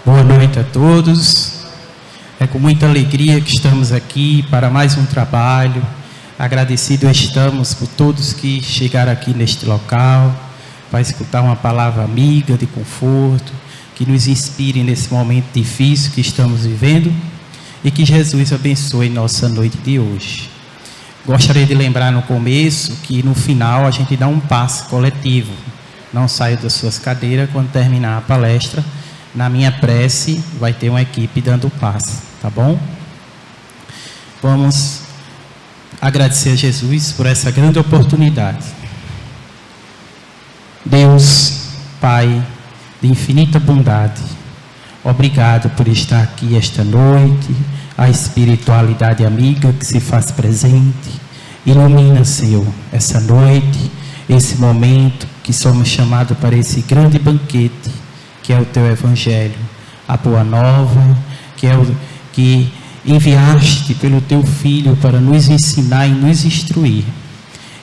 Boa noite a todos. É com muita alegria que estamos aqui para mais um trabalho. Agradecido estamos por todos que chegaram aqui neste local para escutar uma palavra amiga, de conforto, que nos inspire nesse momento difícil que estamos vivendo e que Jesus abençoe nossa noite de hoje. Gostaria de lembrar no começo que no final a gente dá um passe coletivo. Não saia das suas cadeiras quando terminar a palestra. Na minha prece vai ter uma equipe dando o passe, tá bom? Vamos agradecer a Jesus por essa grande oportunidade. Deus, Pai de infinita bondade, obrigado por estar aqui esta noite. A espiritualidade amiga que se faz presente, ilumina, Senhor, essa noite, esse momento que somos chamados para esse grande banquete, que é o Teu Evangelho, a Boa Nova, que enviaste pelo Teu Filho para nos ensinar e nos instruir.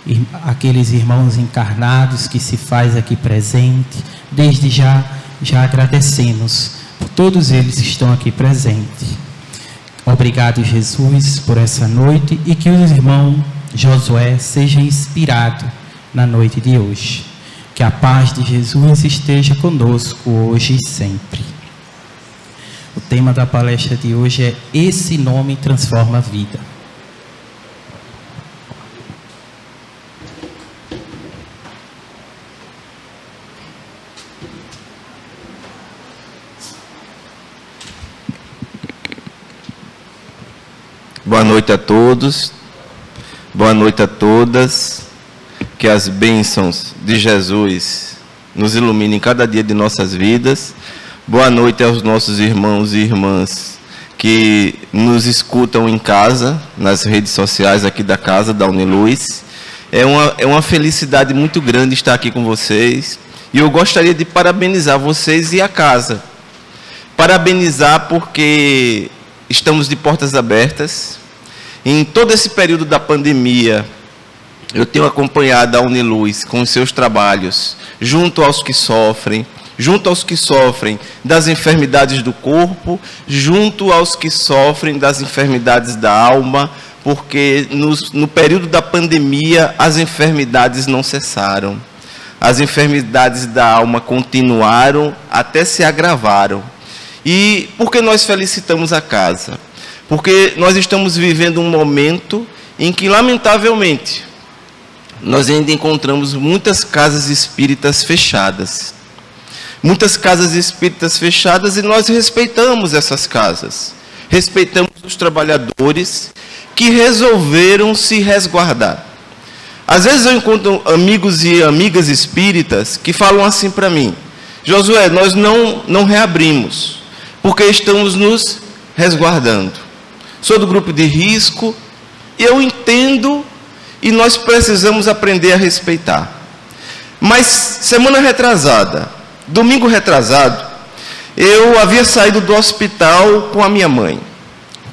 E aqueles irmãos encarnados que se faz aqui presente, desde já agradecemos por todos eles que estão aqui presentes. Obrigado, Jesus, por essa noite e que o irmão Josué seja inspirado na noite de hoje. Que a paz de Jesus esteja conosco hoje e sempre. O tema da palestra de hoje é Esse Nome Transforma a Vida. Boa noite a todos, boa noite a todas, que as bênçãos de Jesus nos iluminem cada dia de nossas vidas. Boa noite aos nossos irmãos e irmãs que nos escutam em casa, nas redes sociais aqui da casa, da Uniluz. É uma felicidade muito grande estar aqui com vocês e eu gostaria de parabenizar vocês e a casa. Parabenizar porque estamos de portas abertas. Em todo esse período da pandemia, eu tenho acompanhado a Uniluz com os seus trabalhos, junto aos que sofrem das enfermidades do corpo, junto aos que sofrem das enfermidades da alma, porque no período da pandemia as enfermidades não cessaram. As enfermidades da alma continuaram, até se agravaram. E por que nós felicitamos a casa? Porque nós estamos vivendo um momento em que, lamentavelmente, nós ainda encontramos muitas casas espíritas fechadas. Muitas casas espíritas fechadas e nós respeitamos essas casas. Respeitamos os trabalhadores que resolveram se resguardar. Às vezes eu encontro amigos e amigas espíritas que falam assim para mim: Josué, nós não reabrimos, porque estamos nos resguardando. Sou do grupo de risco, eu entendo e nós precisamos aprender a respeitar. Mas semana retrasada, domingo retrasado, eu havia saído do hospital com a minha mãe,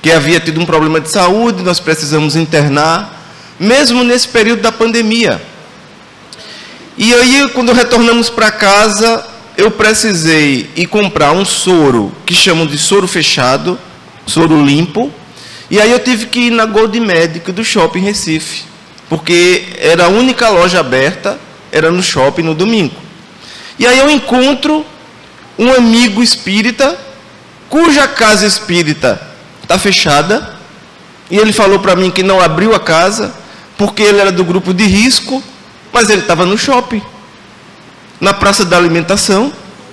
que havia tido um problema de saúde, nós precisamos internar, mesmo nesse período da pandemia. E aí, quando retornamos para casa, eu precisei ir comprar um soro, que chamam de soro fechado, soro limpo, e aí eu tive que ir na Gold Medic do shopping Recife, porque era a única loja aberta, era no shopping no domingo. E aí eu encontro um amigo espírita, cuja casa espírita está fechada, e ele falou para mim que não abriu a casa, porque ele era do grupo de risco, mas ele estava no shopping, na praça da alimentação,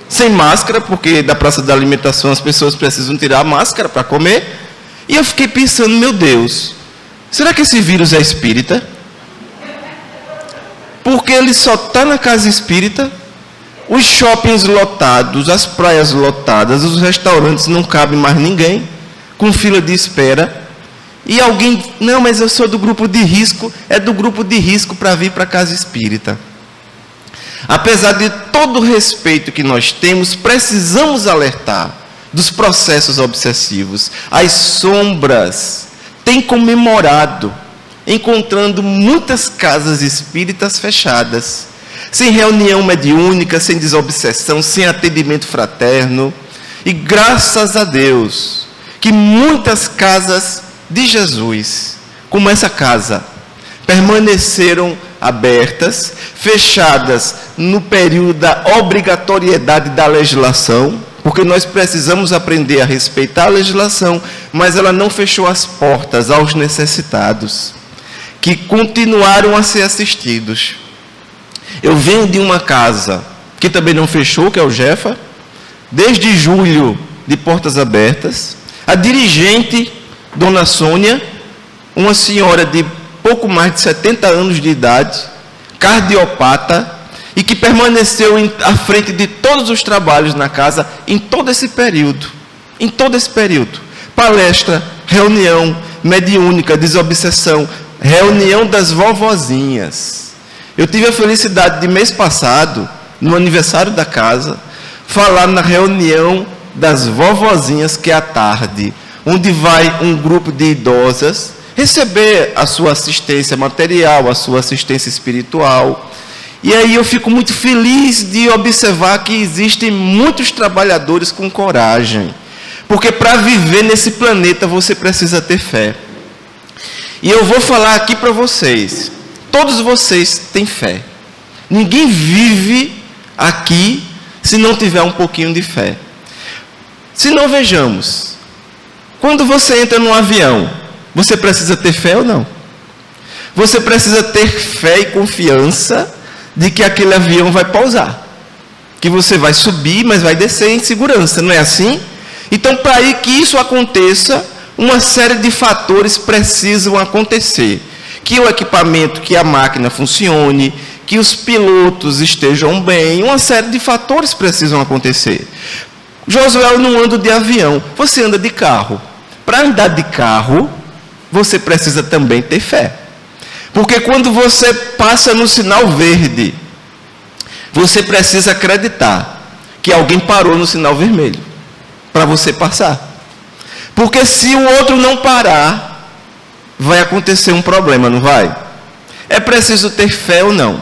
sem máscara, porque da praça da alimentação as pessoas precisam tirar a máscara para comer. E eu fiquei pensando, meu Deus, será que esse vírus é espírita? Porque ele só está na casa espírita, os shoppings lotados, as praias lotadas, os restaurantes não cabem mais ninguém, com fila de espera. E alguém, não, mas eu sou do grupo de risco, é do grupo de risco para vir para a casa espírita. Apesar de todo o respeito que nós temos, precisamos alertar dos processos obsessivos. As sombras têm comemorado, encontrando muitas casas espíritas fechadas, sem reunião mediúnica, sem desobsessão, sem atendimento fraterno. E graças a Deus que muitas casas de Jesus, como essa casa, permaneceram abertas, fechadas no período da obrigatoriedade da legislação, porque nós precisamos aprender a respeitar a legislação, mas ela não fechou as portas aos necessitados, que continuaram a ser assistidos. Eu venho de uma casa que também não fechou, que é o Jefa, desde julho, de portas abertas. A dirigente, Dona Sônia, uma senhora de pouco mais de 70 anos de idade, cardiopata, e que permaneceu à frente de todos os trabalhos na casa em todo esse período. Em todo esse período. Palestra, reunião mediúnica, desobsessão, reunião das vovozinhas. Eu tive a felicidade de mês passado, no aniversário da casa, falar na reunião das vovozinhas, que é à tarde, onde vai um grupo de idosas receber a sua assistência material, a sua assistência espiritual. E aí eu fico muito feliz de observar que existem muitos trabalhadores com coragem, porque para viver nesse planeta você precisa ter fé. E eu vou falar aqui para vocês, todos vocês têm fé. Ninguém vive aqui se não tiver um pouquinho de fé. Se não, vejamos, quando você entra num avião, você precisa ter fé ou não? Você precisa ter fé e confiança de que aquele avião vai pousar, que você vai subir, mas vai descer em segurança, não é assim? Então, para que isso aconteça, uma série de fatores precisam acontecer. Que o equipamento, que a máquina funcione, que os pilotos estejam bem, uma série de fatores precisam acontecer. Josué, eu não ando de avião, você anda de carro. Para andar de carro, você precisa também ter fé. Porque quando você passa no sinal verde, você precisa acreditar que alguém parou no sinal vermelho para você passar. Porque se o outro não parar, vai acontecer um problema, não vai? É preciso ter fé ou não?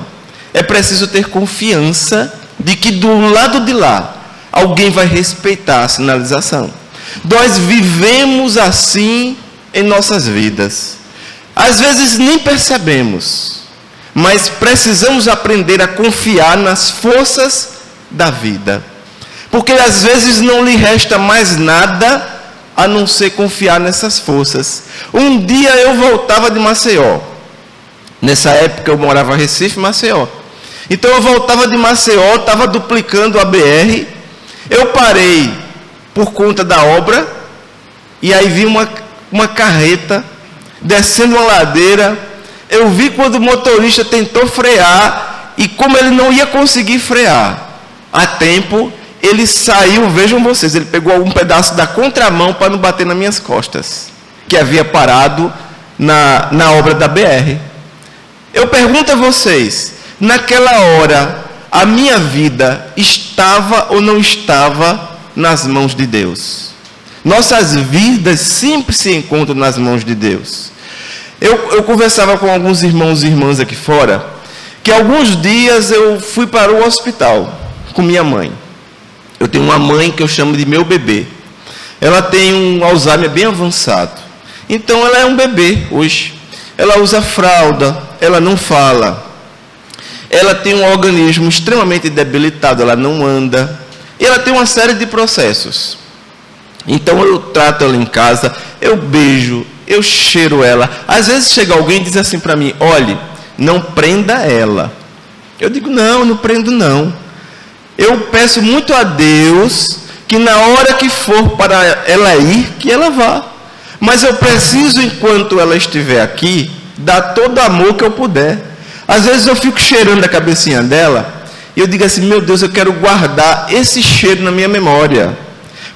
É preciso ter confiança de que do lado de lá, alguém vai respeitar a sinalização. Nós vivemos assim em nossas vidas. Às vezes nem percebemos, mas precisamos aprender a confiar nas forças da vida. Porque às vezes não lhe resta mais nada a não ser confiar nessas forças. Um dia eu voltava de Maceió. Nessa época eu morava em Recife, Maceió. Então eu voltava de Maceió, estava duplicando a BR. Eu parei por conta da obra, e aí vi uma carreta descendo uma ladeira. Eu vi quando o motorista tentou frear, e como ele não ia conseguir frear a tempo, ele saiu, vejam vocês, ele pegou um pedaço da contramão para não bater nas minhas costas, que havia parado na obra da BR. Eu pergunto a vocês, naquela hora, a minha vida estava ou não estava nas mãos de Deus? Nossas vidas sempre se encontram nas mãos de Deus. Eu conversava com alguns irmãos e irmãs aqui fora, que alguns dias eu fui para o hospital com minha mãe. Eu tenho uma mãe que eu chamo de meu bebê. Ela tem um Alzheimer bem avançado. Então ela é um bebê hoje. Ela usa fralda, ela não fala. Ela tem um organismo extremamente debilitado, ela não anda. E ela tem uma série de processos. Então eu trato ela em casa, eu beijo, eu cheiro ela. Às vezes chega alguém e diz assim para mim: olhe, não prenda ela. Eu digo: não prendo não. Eu peço muito a Deus que na hora que for para ela ir, que ela vá. Mas eu preciso, enquanto ela estiver aqui, dar todo o amor que eu puder. Às vezes eu fico cheirando a cabecinha dela e eu digo assim: meu Deus, eu quero guardar esse cheiro na minha memória.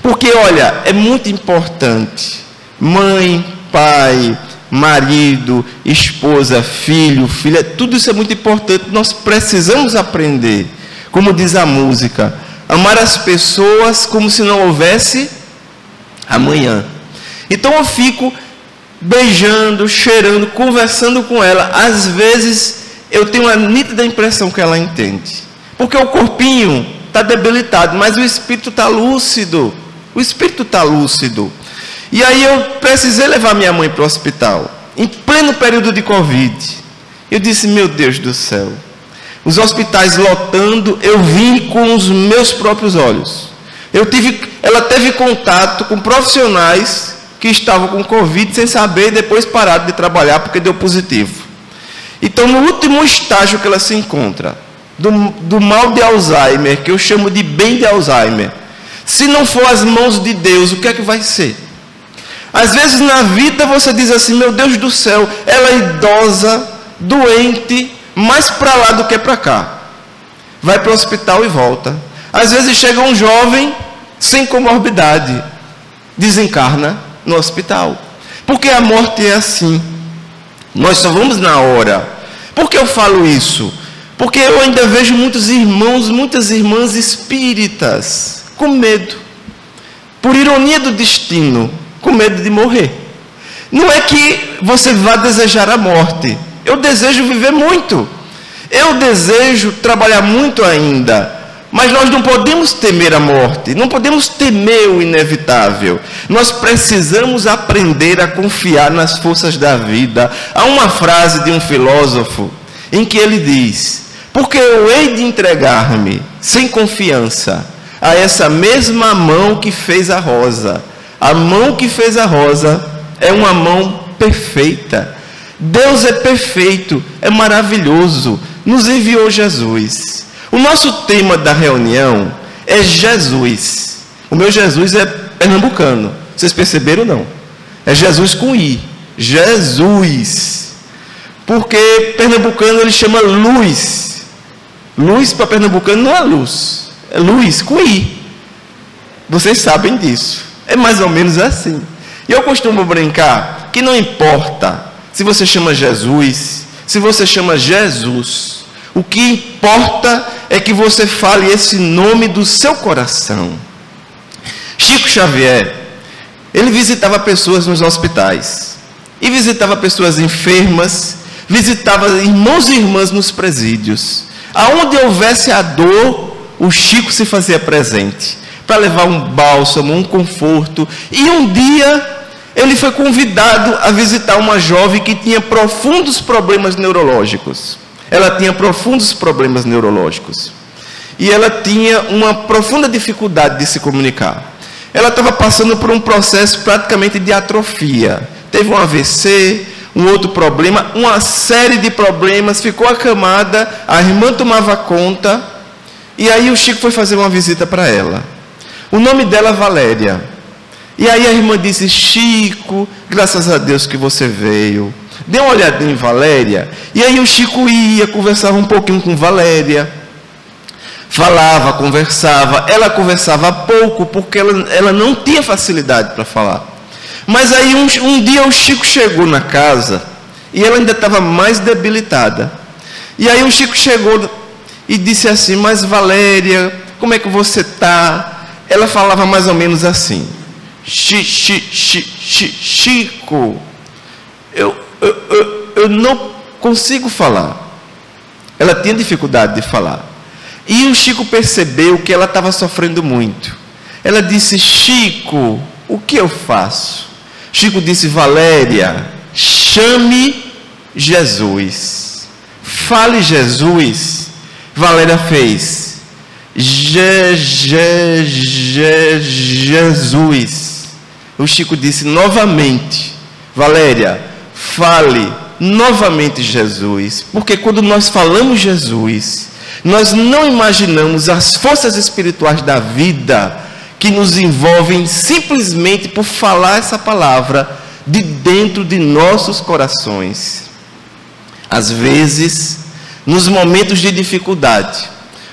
Porque, olha, é muito importante. Mãe, pai, marido, esposa, filho, filha, tudo isso é muito importante. Nós precisamos aprender, como diz a música, amar as pessoas como se não houvesse amanhã. Então eu fico beijando, cheirando, conversando com ela. Às vezes eu tenho a nítida impressão que ela entende. Porque o corpinho está debilitado, mas o espírito está lúcido. O espírito está lúcido. E aí eu precisei levar minha mãe para o hospital, em pleno período de Covid. Eu disse, meu Deus do céu, os hospitais lotando, eu vi com os meus próprios olhos. Ela teve contato com profissionais que estavam com Covid sem saber, e depois pararam de trabalhar porque deu positivo. Então, no último estágio que ela se encontra, do mal de Alzheimer, que eu chamo de bem de Alzheimer, se não for as mãos de Deus, o que é que vai ser? Às vezes na vida você diz assim, meu Deus do céu, ela é idosa, doente, mais para lá do que para cá. Vai para o hospital e volta. Às vezes chega um jovem sem comorbidade, desencarna no hospital. Porque a morte é assim. Nós só vamos na hora. Por que eu falo isso? Porque eu ainda vejo muitos irmãos, muitas irmãs espíritas com medo. Por ironia do destino, com medo de morrer. Não é que você vá desejar a morte. Eu desejo viver muito. Eu desejo trabalhar muito ainda. Mas nós não podemos temer a morte. Não podemos temer o inevitável. Nós precisamos aprender a confiar nas forças da vida. Há uma frase de um filósofo em que ele diz: porque eu hei de entregar-me sem confiança a essa mesma mão que fez a rosa. A mão que fez a rosa é uma mão perfeita. Deus é perfeito, é maravilhoso. Nos enviou Jesus. O nosso tema da reunião é Jesus. O meu Jesus é pernambucano. Vocês perceberam ou não? É Jesus com I. Jesus. Porque pernambucano ele chama luz. Luz para pernambucano não é luz. É luz com I. Vocês sabem disso. É mais ou menos assim. E eu costumo brincar que não importa se você chama Jesus, se você chama Jesus. O que importa é que você fale esse nome do seu coração. Chico Xavier, ele visitava pessoas nos hospitais. E visitava pessoas enfermas, visitava irmãos e irmãs nos presídios. Aonde houvesse a dor, o Chico se fazia presente, para levar um bálsamo, um conforto. E um dia ele foi convidado a visitar uma jovem que tinha profundos problemas neurológicos. Ela tinha profundos problemas neurológicos. E ela tinha uma profunda dificuldade de se comunicar. Ela estava passando por um processo praticamente de atrofia. Teve um AVC, um outro problema, uma série de problemas, ficou acamada, a irmã tomava conta. E aí o Chico foi fazer uma visita para ela. O nome dela é Valéria. E aí a irmã disse: Chico, graças a Deus que você veio. Dê uma olhadinha em Valéria. E aí o Chico ia, conversava um pouquinho com Valéria. Falava, conversava. Ela conversava pouco, porque ela não tinha facilidade para falar. Mas aí um dia o Chico chegou na casa, e ela ainda estava mais debilitada. E aí o Chico chegou e disse assim: mas Valéria, como é que você está? Ela falava mais ou menos assim: Chico, eu não consigo falar. Ela tinha dificuldade de falar. E o Chico percebeu que ela estava sofrendo muito. Ela disse: Chico, o que eu faço? Chico disse: Valéria, chame Jesus. Fale Jesus. Valéria fez: Jesus. O Chico disse novamente: Valéria, fale novamente Jesus. Porque quando nós falamos Jesus, nós não imaginamos as forças espirituais da vida que nos envolvem simplesmente por falar essa palavra de dentro de nossos corações. Às vezes, nos momentos de dificuldade,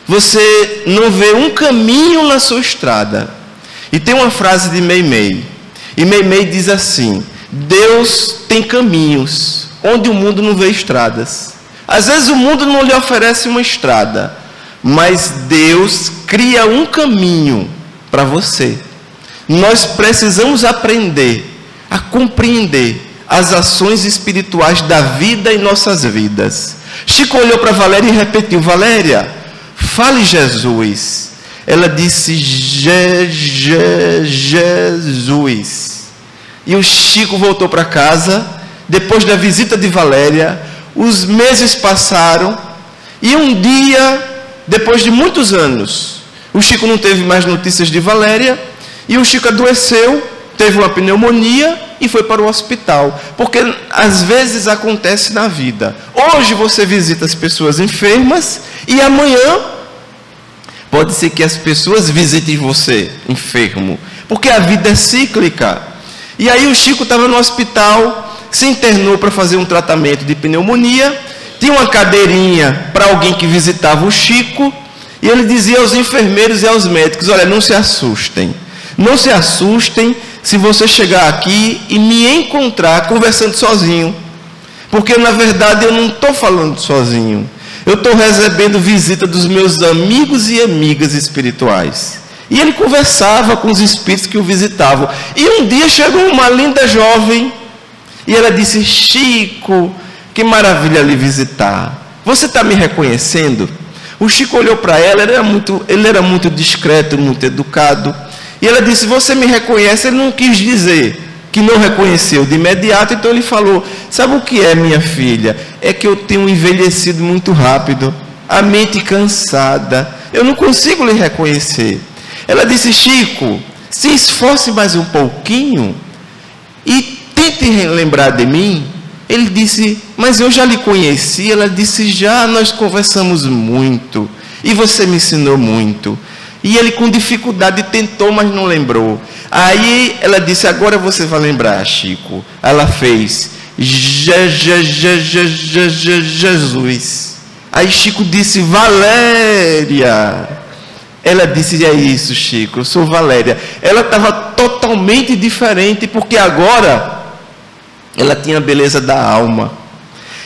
você não vê um caminho na sua estrada. E tem uma frase de Meimei. E Meimei diz assim: Deus tem caminhos onde o mundo não vê estradas. Às vezes o mundo não lhe oferece uma estrada, mas Deus cria um caminho para você. Nós precisamos aprender a compreender as ações espirituais da vida em nossas vidas. Chico olhou para Valéria e repetiu: Valéria, fale Jesus. Ela disse Jesus. E o Chico voltou para casa, depois da visita de Valéria. Os meses passaram, e um dia, depois de muitos anos, o Chico não teve mais notícias de Valéria, e o Chico adoeceu, teve uma pneumonia e foi para o hospital. Porque às vezes acontece na vida. Hoje você visita as pessoas enfermas, e amanhã pode ser que as pessoas visitem você enfermo, porque a vida é cíclica. E aí o Chico estava no hospital, se internou para fazer um tratamento de pneumonia, tinha uma cadeirinha para alguém que visitava o Chico, e ele dizia aos enfermeiros e aos médicos: olha, não se assustem, não se assustem se você chegar aqui e me encontrar conversando sozinho, porque na verdade eu não estou falando sozinho, eu estou recebendo visita dos meus amigos e amigas espirituais. E ele conversava com os espíritos que o visitavam. E um dia chegou uma linda jovem, e ela disse: Chico, que maravilha lhe visitar. Você está me reconhecendo? O Chico olhou para ela, ele era muito discreto, muito educado. E ela disse: você me reconhece? Ele não quis dizer que não reconheceu de imediato, então ele falou: sabe o que é, minha filha? É que eu tenho envelhecido muito rápido, a mente cansada, eu não consigo lhe reconhecer. Ela disse: Chico, se esforce mais um pouquinho e tente lembrar de mim. Ele disse: mas eu já lhe conheci. Ela disse: já, nós conversamos muito e você me ensinou muito. E ele com dificuldade tentou, mas não lembrou. Aí ela disse: agora você vai lembrar, Chico. Ela fez Jesus. Aí Chico disse: Valéria. Ela disse: é isso, Chico, eu sou Valéria. Ela estava totalmente diferente, porque agora ela tinha a beleza da alma.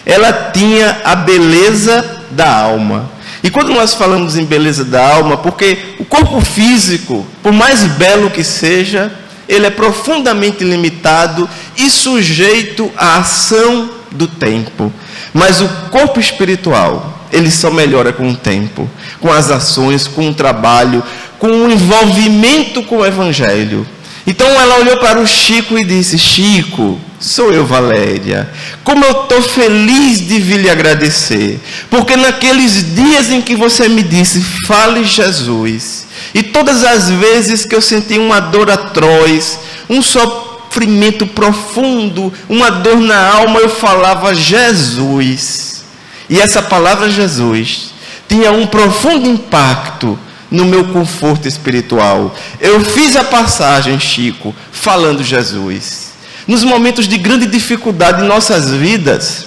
Ela tinha a beleza da alma. E quando nós falamos em beleza da alma, porque o corpo físico, por mais belo que seja, ele é profundamente limitado e sujeito à ação do tempo. Mas o corpo espiritual, ele só melhora com o tempo, com as ações, com o trabalho, com o envolvimento com o Evangelho. Então ela olhou para o Chico e disse: Chico, sou eu, Valéria. Como eu estou feliz de vir lhe agradecer, porque naqueles dias em que você me disse: fale Jesus, e todas as vezes que eu senti uma dor atroz, um sofrimento profundo, uma dor na alma, eu falava Jesus. E essa palavra Jesus tinha um profundo impacto no meu conforto espiritual. Eu fiz a passagem, Chico, falando Jesus. Nos momentos de grande dificuldade em nossas vidas,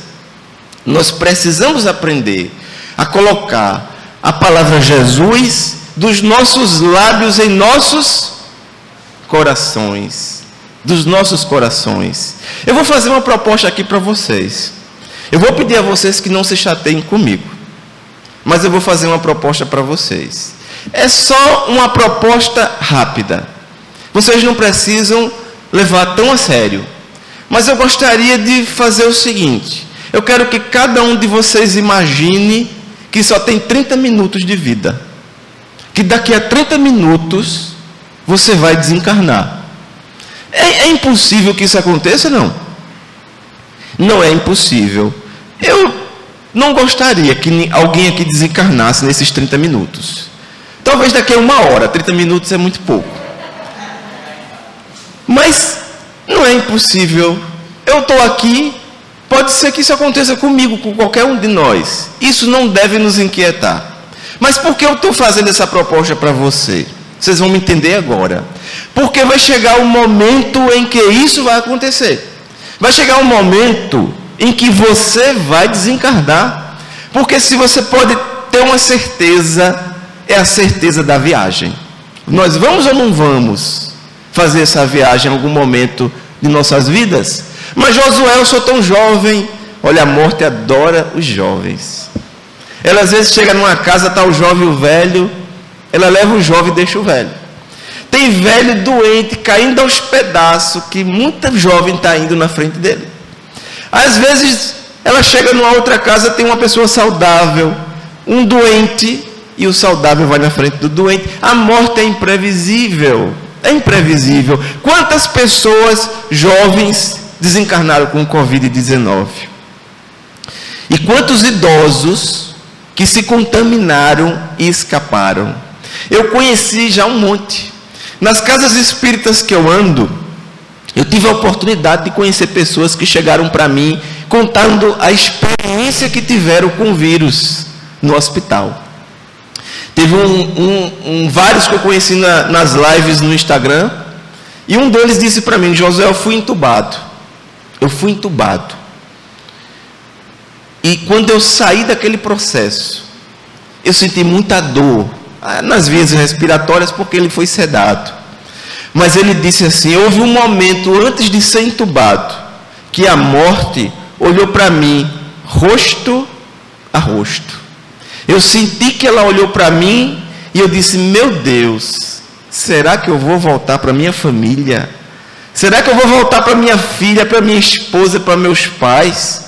nós precisamos aprender a colocar a palavra Jesus dos nossos lábios em nossos corações. Dos nossos corações. Eu vou fazer uma proposta aqui para vocês. Eu vou pedir a vocês que não se chateiem comigo, mas eu vou fazer uma proposta para vocês. É só uma proposta rápida. Vocês não precisam levar tão a sério. Mas eu gostaria de fazer o seguinte: eu quero que cada um de vocês imagine que só tem 30 minutos de vida. Que daqui a 30 minutos você vai desencarnar. É impossível que isso aconteça, não? Não é impossível. Eu não gostaria que alguém aqui desencarnasse nesses 30 minutos. Talvez daqui a 1 hora, 30 minutos é muito pouco. Mas não é impossível. Eu estou aqui, pode ser que isso aconteça comigo, com qualquer um de nós. Isso não deve nos inquietar. Mas por que eu estou fazendo essa proposta para você? Vocês vão me entender agora. Porque vai chegar um momento em que isso vai acontecer. Vai chegar um momento em que você vai desencarnar. Porque se você pode ter uma certeza, é a certeza da viagem. Nós vamos ou não vamos fazer essa viagem em algum momento de nossas vidas? Mas Josué, eu sou tão jovem. Olha, a morte adora os jovens. Ela às vezes chega numa casa, está o jovem e o velho. Ela leva o jovem e deixa o velho. Tem velho doente, caindo aos pedaços, que muita jovem está indo na frente dele. Às vezes, ela chega numa outra casa, tem uma pessoa saudável, um doente, e o saudável vai na frente do doente. A morte é imprevisível. É imprevisível. Quantas pessoas jovens desencarnaram com o Covid-19? E quantos idosos que se contaminaram e escaparam? Eu conheci já um monte. Nas casas espíritas que eu ando, eu tive a oportunidade de conhecer pessoas que chegaram para mim contando a experiência que tiveram com o vírus no hospital. Teve vários que eu conheci nas lives no Instagram, e um deles disse para mim: José, eu fui entubado. E quando eu saí daquele processo, eu senti muita dor nas vias respiratórias, porque ele foi sedado. Mas ele disse assim: houve um momento antes de ser entubado, que a morte olhou para mim, rosto a rosto. Eu senti que ela olhou para mim e eu disse: meu Deus, será que eu vou voltar para minha família? Será que eu vou voltar para minha filha, para minha esposa, para meus pais?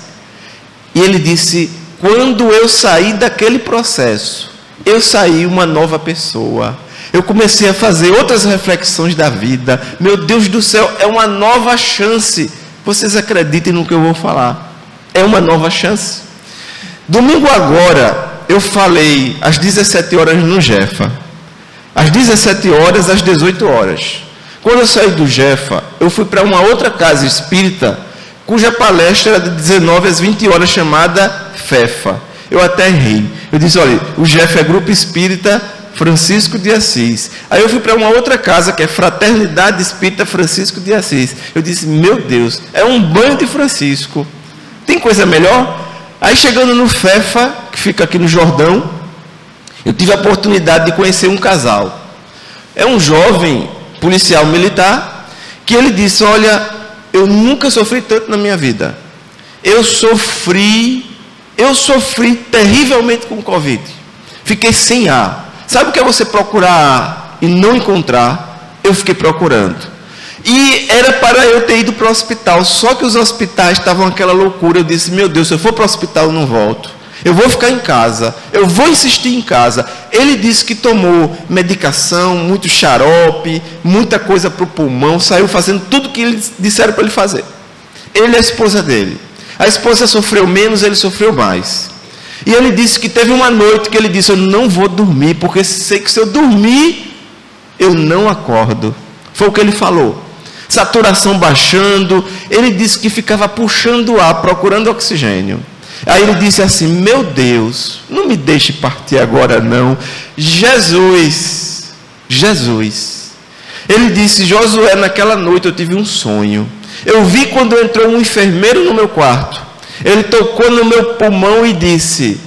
E ele disse: quando eu saí daquele processo, eu saí uma nova pessoa. Eu comecei a fazer outras reflexões da vida. Meu Deus do céu, é uma nova chance. Vocês acreditem no que eu vou falar. É uma nova chance. Domingo agora, eu falei às 17 horas no Jefa. Às 17 horas, às 18 horas. Quando eu saí do Jefa, eu fui para uma outra casa espírita, cuja palestra era de 19 às 20 horas, chamada FEFA. Eu até ri. Eu disse: olha, o Jefa é Grupo Espírita Francisco de Assis. Aí eu fui para uma outra casa, que é Fraternidade Espírita Francisco de Assis. Eu disse: meu Deus, é um banho de Francisco. Tem coisa melhor? Aí chegando no FEFA, que fica aqui no Jordão, eu tive a oportunidade de conhecer um casal. É um jovem policial militar, que ele disse: olha, eu nunca sofri tanto na minha vida. Eu sofri terrivelmente com o Covid. Fiquei sem ar. Sabe o que é você procurar ar e não encontrar? Eu fiquei procurando. E era para eu ter ido para o hospital, só que os hospitais estavam aquela loucura. Eu disse: meu Deus, se eu for para o hospital eu não volto. Eu vou ficar em casa, eu vou insistir em casa. Ele disse que tomou medicação, muito xarope, muita coisa para o pulmão, saiu fazendo tudo que eles disseram para ele fazer. Ele e a esposa dele. A esposa sofreu menos, ele sofreu mais. E ele disse que teve uma noite que ele disse: eu não vou dormir, porque sei que se eu dormir, eu não acordo. Foi o que ele falou. Saturação baixando. Ele disse que ficava puxando o ar, procurando oxigênio. Aí ele disse assim: meu Deus, não me deixe partir agora não. Jesus. Ele disse: Josué, naquela noite eu tive um sonho. Eu vi quando entrou um enfermeiro no meu quarto. Ele tocou no meu pulmão e disse: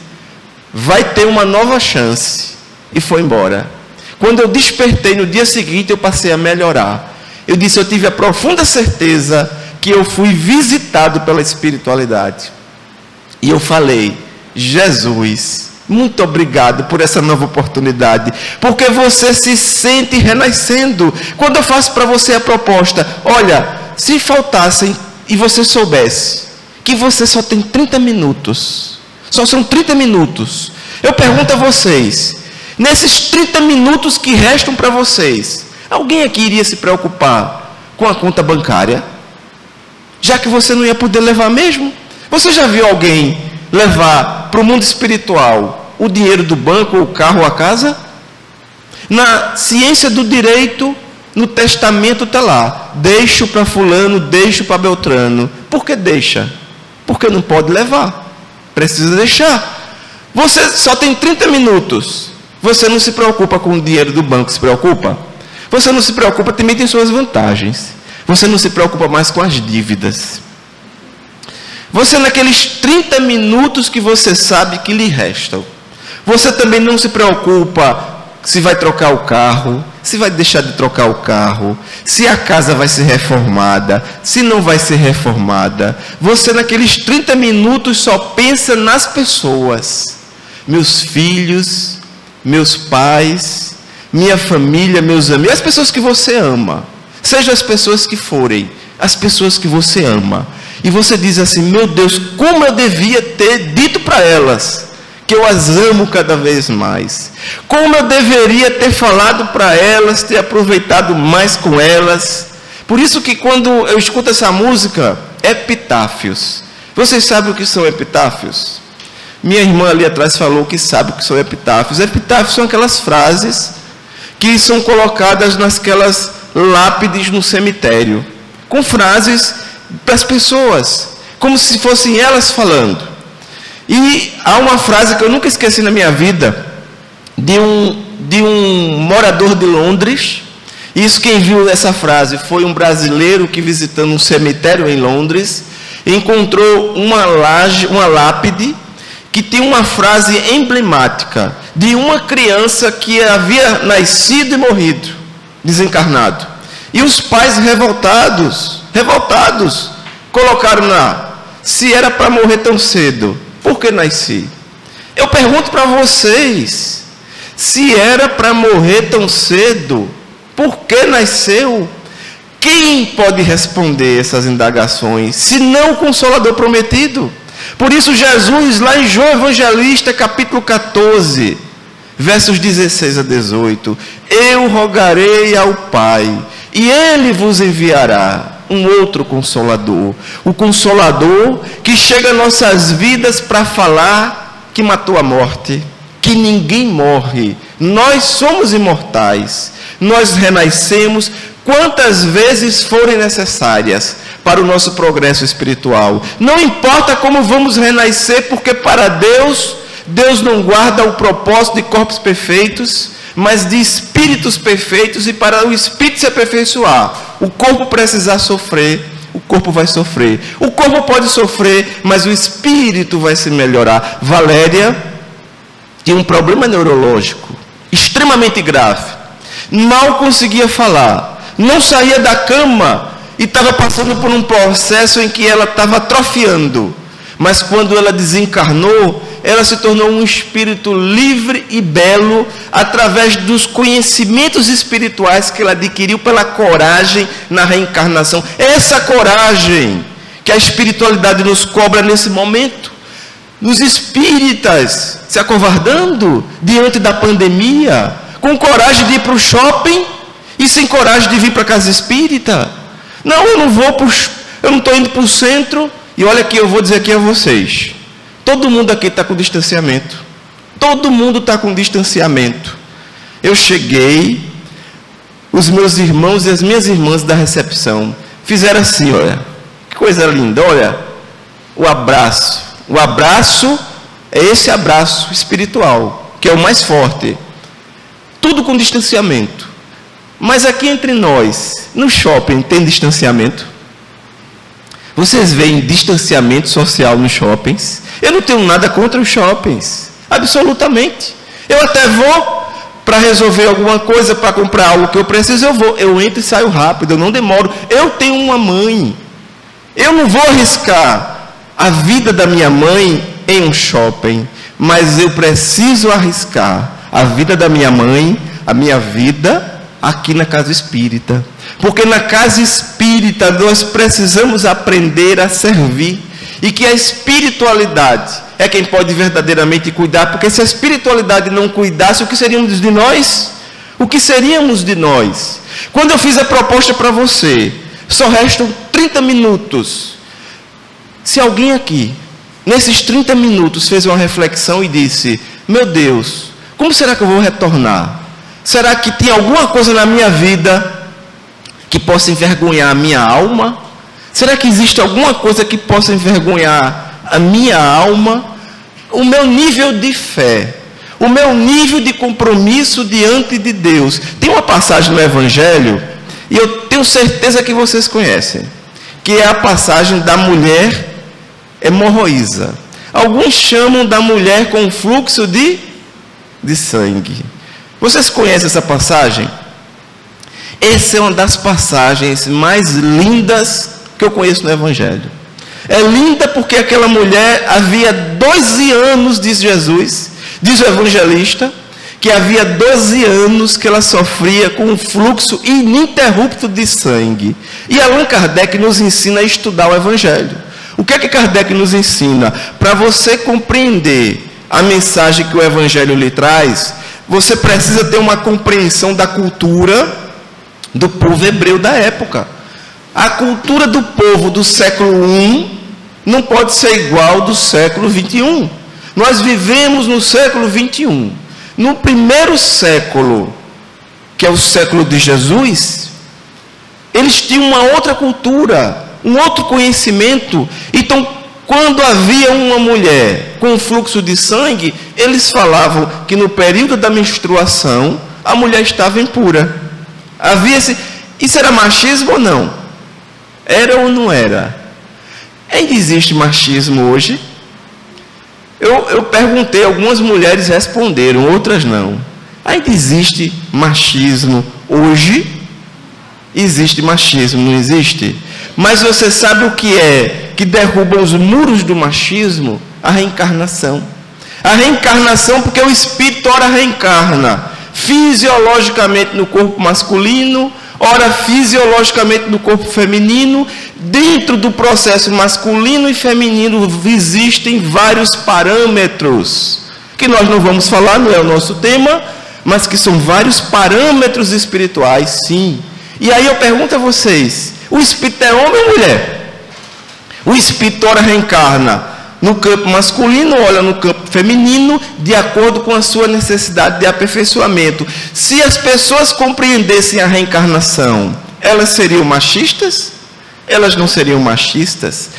vai ter uma nova chance. E foi embora. Quando eu despertei no dia seguinte, eu passei a melhorar. Eu disse: eu tive a profunda certeza que eu fui visitado pela espiritualidade. E eu falei: Jesus, muito obrigado por essa nova oportunidade, porque você se sente renascendo. Quando eu faço para você a proposta: olha, se faltassem e você soubesse que você só tem 30 minutos, só são 30 minutos, eu pergunto a vocês, nesses 30 minutos que restam para vocês, alguém aqui iria se preocupar com a conta bancária? Já que você não ia poder levar mesmo? Você já viu alguém levar para o mundo espiritual o dinheiro do banco, ou o carro, ou a casa? Na ciência do direito, no testamento está lá: deixo para fulano, deixo para Beltrano. Por que deixa? Porque não pode levar. Precisa deixar. Você só tem 30 minutos. Você não se preocupa com o dinheiro do banco, se preocupa? Você não se preocupa, também tem suas vantagens. Você não se preocupa mais com as dívidas. Você, naqueles 30 minutos que você sabe que lhe restam, você também não se preocupa se vai trocar o carro, se vai deixar de trocar o carro, se a casa vai ser reformada, se não vai ser reformada. Você, naqueles 30 minutos, só pensa nas pessoas. Meus filhos, meus pais, minha família, meus amigos, as pessoas que você ama. Sejam as pessoas que forem, as pessoas que você ama. E você diz assim: meu Deus, como eu devia ter dito para elas que eu as amo cada vez mais. Como eu deveria ter falado para elas, ter aproveitado mais com elas. Por isso que quando eu escuto essa música, epitáfios. Vocês sabem o que são epitáfios? Minha irmã ali atrás falou que sabe o que são epitáfios. Epitáfios são aquelas frases que são colocadas nasquelas lápides no cemitério, com frases para as pessoas, como se fossem elas falando. E há uma frase que eu nunca esqueci na minha vida, de um morador de Londres. Isso, quem viu essa frase foi um brasileiro que, visitando um cemitério em Londres, encontrou uma lápide que tem uma frase emblemática de uma criança que havia nascido e morrido, desencarnado. E os pais revoltados, colocaram se era para morrer tão cedo, por que nasci? Eu pergunto para vocês, se era para morrer tão cedo, por que nasceu? Quem pode responder essas indagações, se não o Consolador prometido? Por isso Jesus, lá em João Evangelista, capítulo 14, versos 16 a 18, eu rogarei ao Pai, e Ele vos enviará um outro Consolador, o Consolador que chega às nossas vidas para falar que matou a morte, que ninguém morre, nós somos imortais, nós renascemos quantas vezes forem necessárias para o nosso progresso espiritual. Não importa como vamos renascer, porque para Deus não guarda o propósito de corpos perfeitos, mas de espíritos perfeitos, e para o espírito se aperfeiçoar, o corpo precisar sofrer, o corpo vai sofrer. O corpo pode sofrer, mas o espírito vai se melhorar. Valéria tinha um problema neurológico extremamente grave, mal conseguia falar, não saía da cama e estava passando por um processo em que ela estava atrofiando. Mas quando ela desencarnou, ela se tornou um espírito livre e belo através dos conhecimentos espirituais que ela adquiriu pela coragem na reencarnação. É essa coragem que a espiritualidade nos cobra nesse momento. Os espíritas se acovardando diante da pandemia, com coragem de ir para o shopping e sem coragem de vir para a casa espírita. Não, eu não estou indo para o centro. E olha aqui, eu vou dizer aqui a vocês, todo mundo aqui está com distanciamento. Todo mundo está com distanciamento. Eu cheguei, os meus irmãos e as minhas irmãs da recepção fizeram assim, olha, que coisa linda, olha, o abraço. O abraço é esse abraço espiritual, que é o mais forte. Tudo com distanciamento. Mas aqui entre nós, no shopping, tem distanciamento? Vocês veem distanciamento social nos shoppings? Eu não tenho nada contra os shoppings, absolutamente. Eu até vou para resolver alguma coisa, para comprar algo que eu preciso, eu entro e saio rápido, eu não demoro. Eu tenho uma mãe, eu não vou arriscar a vida da minha mãe em um shopping, mas eu preciso arriscar a vida da minha mãe, a minha vida aqui na casa espírita. Porque na casa espírita nós precisamos aprender a servir, e que a espiritualidade é quem pode verdadeiramente cuidar, porque se a espiritualidade não cuidasse, o que seríamos de nós? O que seríamos de nós? Quando eu fiz a proposta para você, só restam 30 minutos. Se alguém aqui, nesses 30 minutos, fez uma reflexão e disse, meu Deus, como será que eu vou retornar? Será que tem alguma coisa na minha vida que possa envergonhar a minha alma? Será que existe alguma coisa que possa envergonhar a minha alma? O meu nível de fé, o meu nível de compromisso diante de Deus. Tem uma passagem no Evangelho, e eu tenho certeza que vocês conhecem, que é a passagem da mulher hemorroísa. Alguns chamam da mulher com fluxo de sangue. Vocês conhecem essa passagem? Essa é uma das passagens mais lindas que eu conheço no Evangelho. É linda porque aquela mulher havia 12 anos, diz Jesus, diz o evangelista, que havia 12 anos que ela sofria com um fluxo ininterrupto de sangue. E Allan Kardec nos ensina a estudar o Evangelho. O que é que Kardec nos ensina? Para você compreender a mensagem que o Evangelho lhe traz, você precisa ter uma compreensão da cultura do povo hebreu da época. A cultura do povo do século I não pode ser igual do século XXI. Nós vivemos no século XXI. No primeiro século, que é o século de Jesus, eles tinham uma outra cultura, um outro conhecimento. Então, quando havia uma mulher com fluxo de sangue, eles falavam que no período da menstruação, a mulher estava impura. Isso era machismo ou não? Era ou não era? Ainda existe machismo hoje? Eu perguntei, algumas mulheres responderam, outras não. Ainda existe machismo hoje? Existe machismo, não existe? Mas você sabe o que é que derruba os muros do machismo? A reencarnação. A reencarnação, porque o espírito ora reencarna fisiologicamente no corpo masculino, ora fisiologicamente no corpo feminino. Dentro do processo masculino e feminino existem vários parâmetros, que nós não vamos falar, não é o nosso tema, mas que são vários parâmetros espirituais, sim. E aí eu pergunto a vocês, o espírito é homem ou mulher? O espírito ora reencarna no campo masculino, olha no campo feminino, de acordo com a sua necessidade de aperfeiçoamento. Se as pessoas compreendessem a reencarnação, elas seriam machistas? Elas não seriam machistas?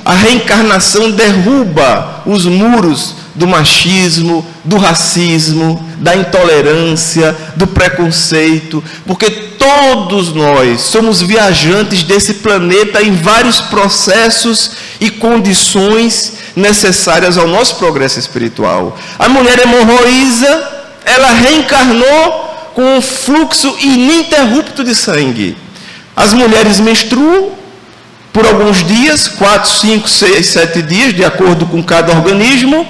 A reencarnação derruba os muros do machismo, do racismo, da intolerância, do preconceito, porque todos nós somos viajantes desse planeta em vários processos e condições necessárias ao nosso progresso espiritual. A mulher hemorroísa, ela reencarnou com um fluxo ininterrupto de sangue. As mulheres menstruam por alguns dias, 4, 5, 6, 7 dias, de acordo com cada organismo.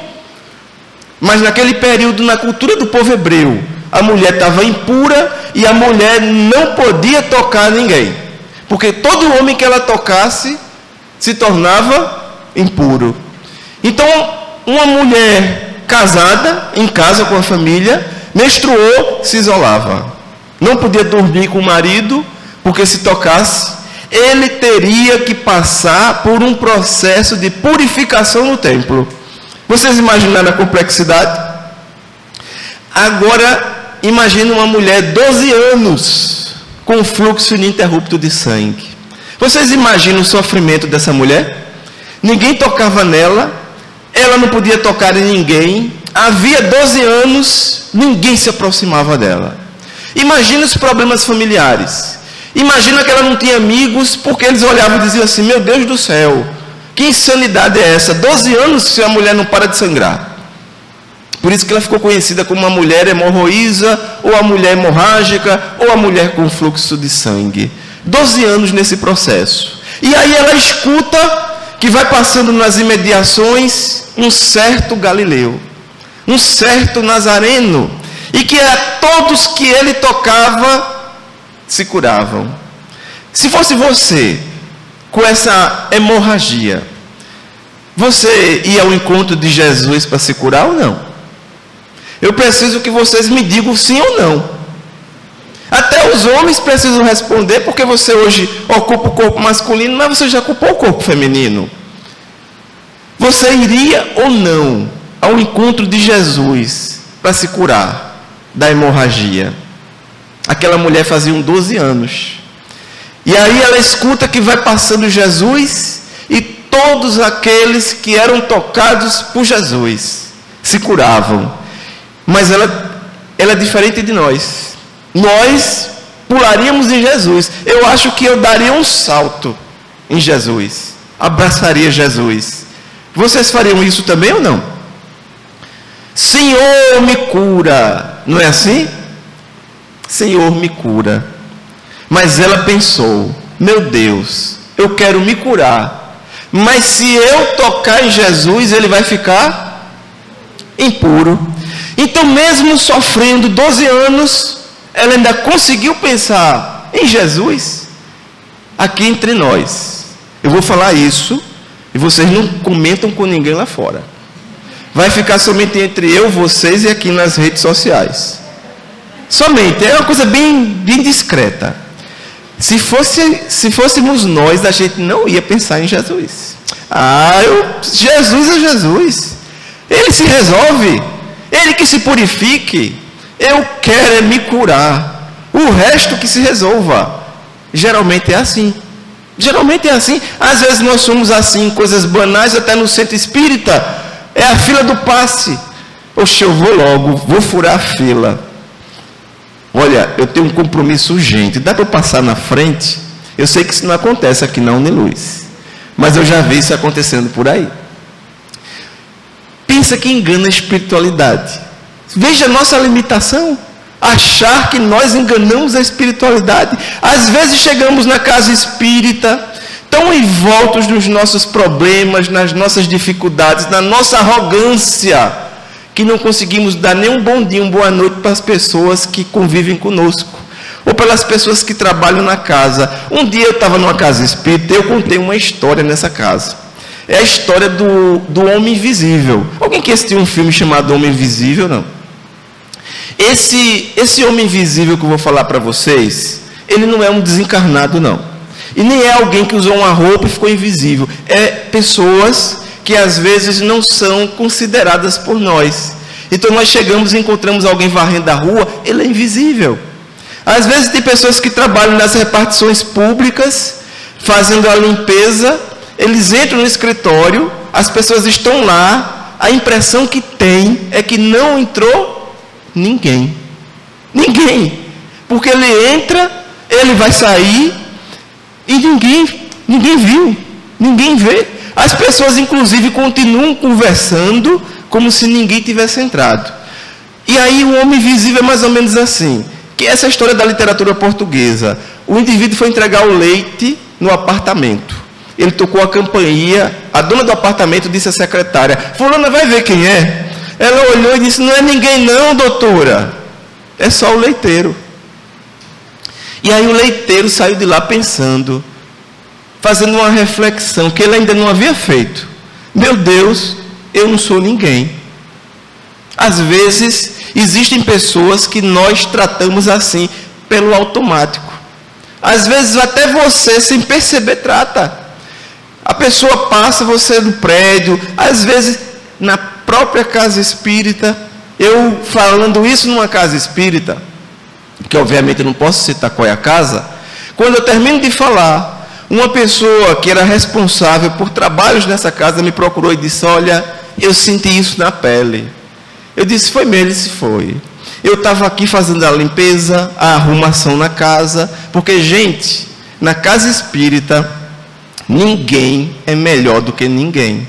Mas naquele período, na cultura do povo hebreu, a mulher estava impura e a mulher não podia tocar ninguém. Porque todo homem que ela tocasse se tornava impuro. Então, uma mulher casada, em casa com a família, menstruou, se isolava. Não podia dormir com o marido, porque se tocasse, ele teria que passar por um processo de purificação no templo. Vocês imaginaram a complexidade? Agora, imagine uma mulher 12 anos com fluxo ininterrupto de sangue. Vocês imaginam o sofrimento dessa mulher? Ninguém tocava nela, ela não podia tocar em ninguém. Havia 12 anos, ninguém se aproximava dela. Imagina os problemas familiares. Imagina que ela não tinha amigos, porque eles olhavam e diziam assim, meu Deus do céu, que insanidade é essa? 12 anos se a mulher não para de sangrar. Por isso que ela ficou conhecida como uma mulher hemorroísa, ou a mulher hemorrágica, ou a mulher com fluxo de sangue. 12 anos nesse processo. E aí ela escuta que vai passando nas imediações um certo Galileu, um certo Nazareno, e que a todos que ele tocava se curavam. Se fosse você com essa hemorragia, você ia ao encontro de Jesus para se curar ou não? Eu preciso que vocês me digam sim ou não. Até os homens precisam responder, porque você hoje ocupa o corpo masculino, mas você já ocupou o corpo feminino. Você iria ou não ao encontro de Jesus para se curar da hemorragia? Aquela mulher fazia 12 anos. E aí ela escuta que vai passando Jesus e todos aqueles que eram tocados por Jesus se curavam. Mas ela é diferente de nós. Nós pularíamos em Jesus. Eu acho que eu daria um salto em Jesus. Abraçaria Jesus. Vocês fariam isso também ou não? Senhor, me cura. Não é assim? Senhor, me cura. Mas ela pensou, meu Deus, eu quero me curar, mas se eu tocar em Jesus, ele vai ficar impuro. Então, mesmo sofrendo 12 anos, ela ainda conseguiu pensar em Jesus. Aqui entre nós, eu vou falar isso, e vocês não comentam com ninguém lá fora. vai ficar somente entre eu, vocês e aqui nas redes sociais. Somente, é uma coisa bem discreta. Se fôssemos nós, a gente não ia pensar em Jesus. Jesus é Jesus. Ele se resolve. Ele que se purifique. Eu quero me curar. O resto que se resolva. Geralmente é assim. Geralmente é assim. Às vezes nós somos assim, coisas banais, até no centro espírita. É a fila do passe. Oxe, eu vou logo, vou furar a fila. Olha, eu tenho um compromisso urgente. Dá para eu passar na frente? Eu sei que isso não acontece aqui na Uniluz, mas eu já vi isso acontecendo por aí. Pensa que engana a espiritualidade. Veja a nossa limitação. Achar que nós enganamos a espiritualidade. Às vezes chegamos na casa espírita, tão envoltos nos nossos problemas, nas nossas dificuldades, na nossa arrogância, que não conseguimos dar nem um bom dia, uma boa noite para as pessoas que convivem conosco, ou pelas pessoas que trabalham na casa. Um dia eu estava numa casa espírita e eu contei uma história nessa casa. É a história do Homem Invisível. Alguém que assistiu um filme chamado Homem Invisível, não? Esse Homem Invisível que eu vou falar para vocês, ele não é um desencarnado, não. E nem é alguém que usou uma roupa e ficou invisível. É pessoas que às vezes não são consideradas por nós. Então nós chegamos e encontramos alguém varrendo a rua, ele é invisível. Às vezes tem pessoas que trabalham nas repartições públicas, fazendo a limpeza, eles entram no escritório, as pessoas estão lá, a impressão que tem é que não entrou ninguém. Ninguém. Porque ele entra, ele vai sair, e ninguém viu, ninguém vê. As pessoas, inclusive, continuam conversando como se ninguém tivesse entrado. E aí o Homem Invisível é mais ou menos assim, que essa história da literatura portuguesa. O indivíduo foi entregar o leite no apartamento. Ele tocou a campainha, a dona do apartamento disse à secretária: fulana, vai ver quem é. Ela olhou e disse: não é ninguém não, doutora, é só o leiteiro. E aí o leiteiro saiu de lá pensando, fazendo uma reflexão que ele ainda não havia feito. Meu Deus, eu não sou ninguém. Às vezes, existem pessoas que nós tratamos assim, pelo automático. Às vezes, até você, sem perceber, trata. A pessoa passa, você no prédio, às vezes, na própria casa espírita. Eu falando isso numa casa espírita, que obviamente eu não posso citar qual é a casa, quando eu termino de falar, uma pessoa que era responsável por trabalhos nessa casa me procurou e disse: olha, eu senti isso na pele. Eu disse: foi mesmo? Ele disse: foi. Eu estava aqui fazendo a limpeza, a arrumação na casa, porque, gente, na casa espírita, ninguém é melhor do que ninguém.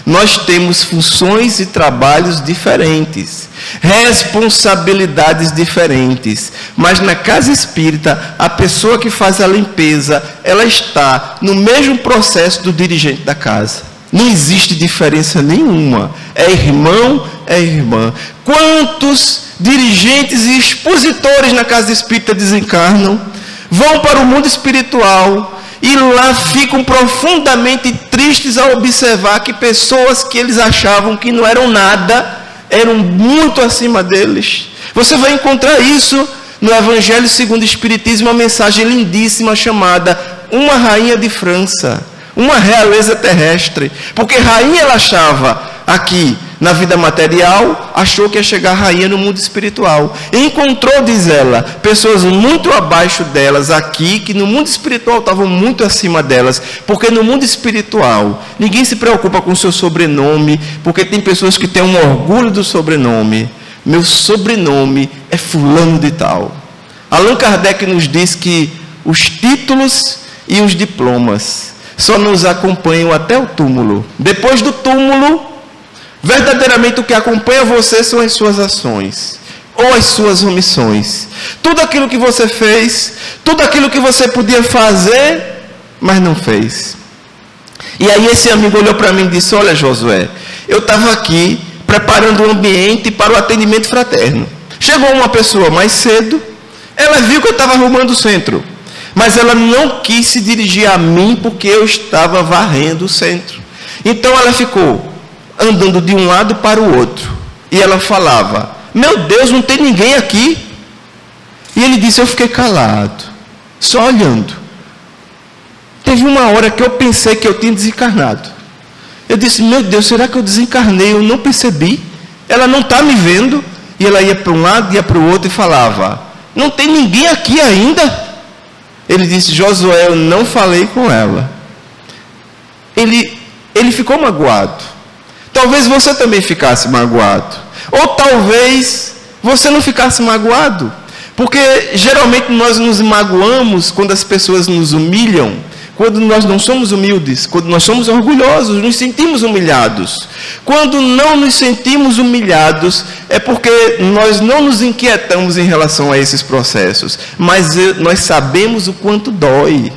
Nós temos funções e trabalhos diferentes, responsabilidades diferentes, mas na casa espírita, a pessoa que faz a limpeza, ela está no mesmo processo do dirigente da casa. Não existe diferença nenhuma. É irmão, é irmã. Quantos dirigentes e expositores na casa espírita desencarnam, vão para o mundo espiritual e lá ficam profundamente tristes ao observar que pessoas que eles achavam que não eram nada, eram muito acima deles. Você vai encontrar isso no Evangelho segundo o Espiritismo, uma mensagem lindíssima chamada Uma Rainha de França, uma realeza terrestre. Porque rainha ela achava aqui na vida material, achou que ia chegar rainha no mundo espiritual. E encontrou, diz ela, pessoas muito abaixo delas aqui, que no mundo espiritual estavam muito acima delas. Porque no mundo espiritual, ninguém se preocupa com o seu sobrenome, porque tem pessoas que têm um orgulho do sobrenome. Meu sobrenome é fulano de tal. Allan Kardec nos diz que os títulos e os diplomas só nos acompanham até o túmulo. Depois do túmulo, verdadeiramente o que acompanha você são as suas ações ou as suas omissões. Tudo aquilo que você fez, tudo aquilo que você podia fazer, mas não fez. E aí esse amigo olhou para mim e disse: olha, Josué, eu estava aqui preparando o ambiente para o atendimento fraterno. Chegou uma pessoa mais cedo, ela viu que eu estava arrumando o centro, mas ela não quis se dirigir a mim porque eu estava varrendo o centro. Então ela ficou andando de um lado para o outro. E ela falava: meu Deus, não tem ninguém aqui. E ele disse: eu fiquei calado, só olhando. Teve uma hora que eu pensei que eu tinha desencarnado. Eu disse: meu Deus, será que eu desencarnei? Eu não percebi. Ela não está me vendo. E ela ia para um lado, ia para o outro e falava: não tem ninguém aqui ainda. Ele disse: Josué, eu não falei com ela. Ele ficou magoado. Talvez você também ficasse magoado. Ou talvez você não ficasse magoado. Porque geralmente nós nos magoamos quando as pessoas nos humilham, quando nós não somos humildes, quando nós somos orgulhosos, nos sentimos humilhados. Quando não nos sentimos humilhados, é porque nós não nos inquietamos em relação a esses processos. Mas nós sabemos o quanto dói,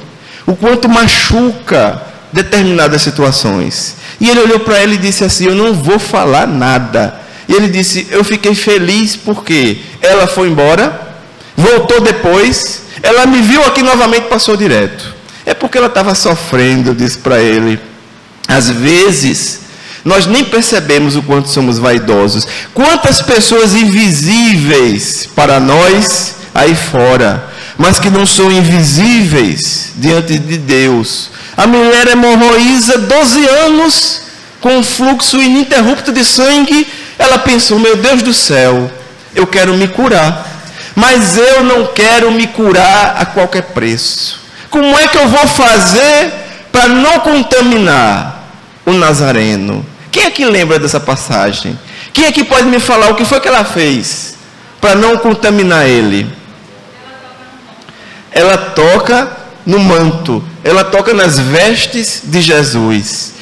o quanto machuca determinadas situações. E ele olhou para ela e disse assim: eu não vou falar nada. E ele disse: eu fiquei feliz porque ela foi embora, voltou depois, ela me viu aqui novamente, passou direto. É porque ela estava sofrendo, disse para ele. Às vezes, nós nem percebemos o quanto somos vaidosos. Quantas pessoas invisíveis para nós aí fora, mas que não são invisíveis diante de Deus. A mulher hemorroísa, 12 anos, com um fluxo ininterrupto de sangue. Ela pensou: meu Deus do céu, eu quero me curar. Mas eu não quero me curar a qualquer preço. Como é que eu vou fazer para não contaminar o Nazareno? Quem é que lembra dessa passagem? Quem é que pode me falar o que foi que ela fez para não contaminar ele? Ela toca no manto, ela toca nas vestes de Jesus.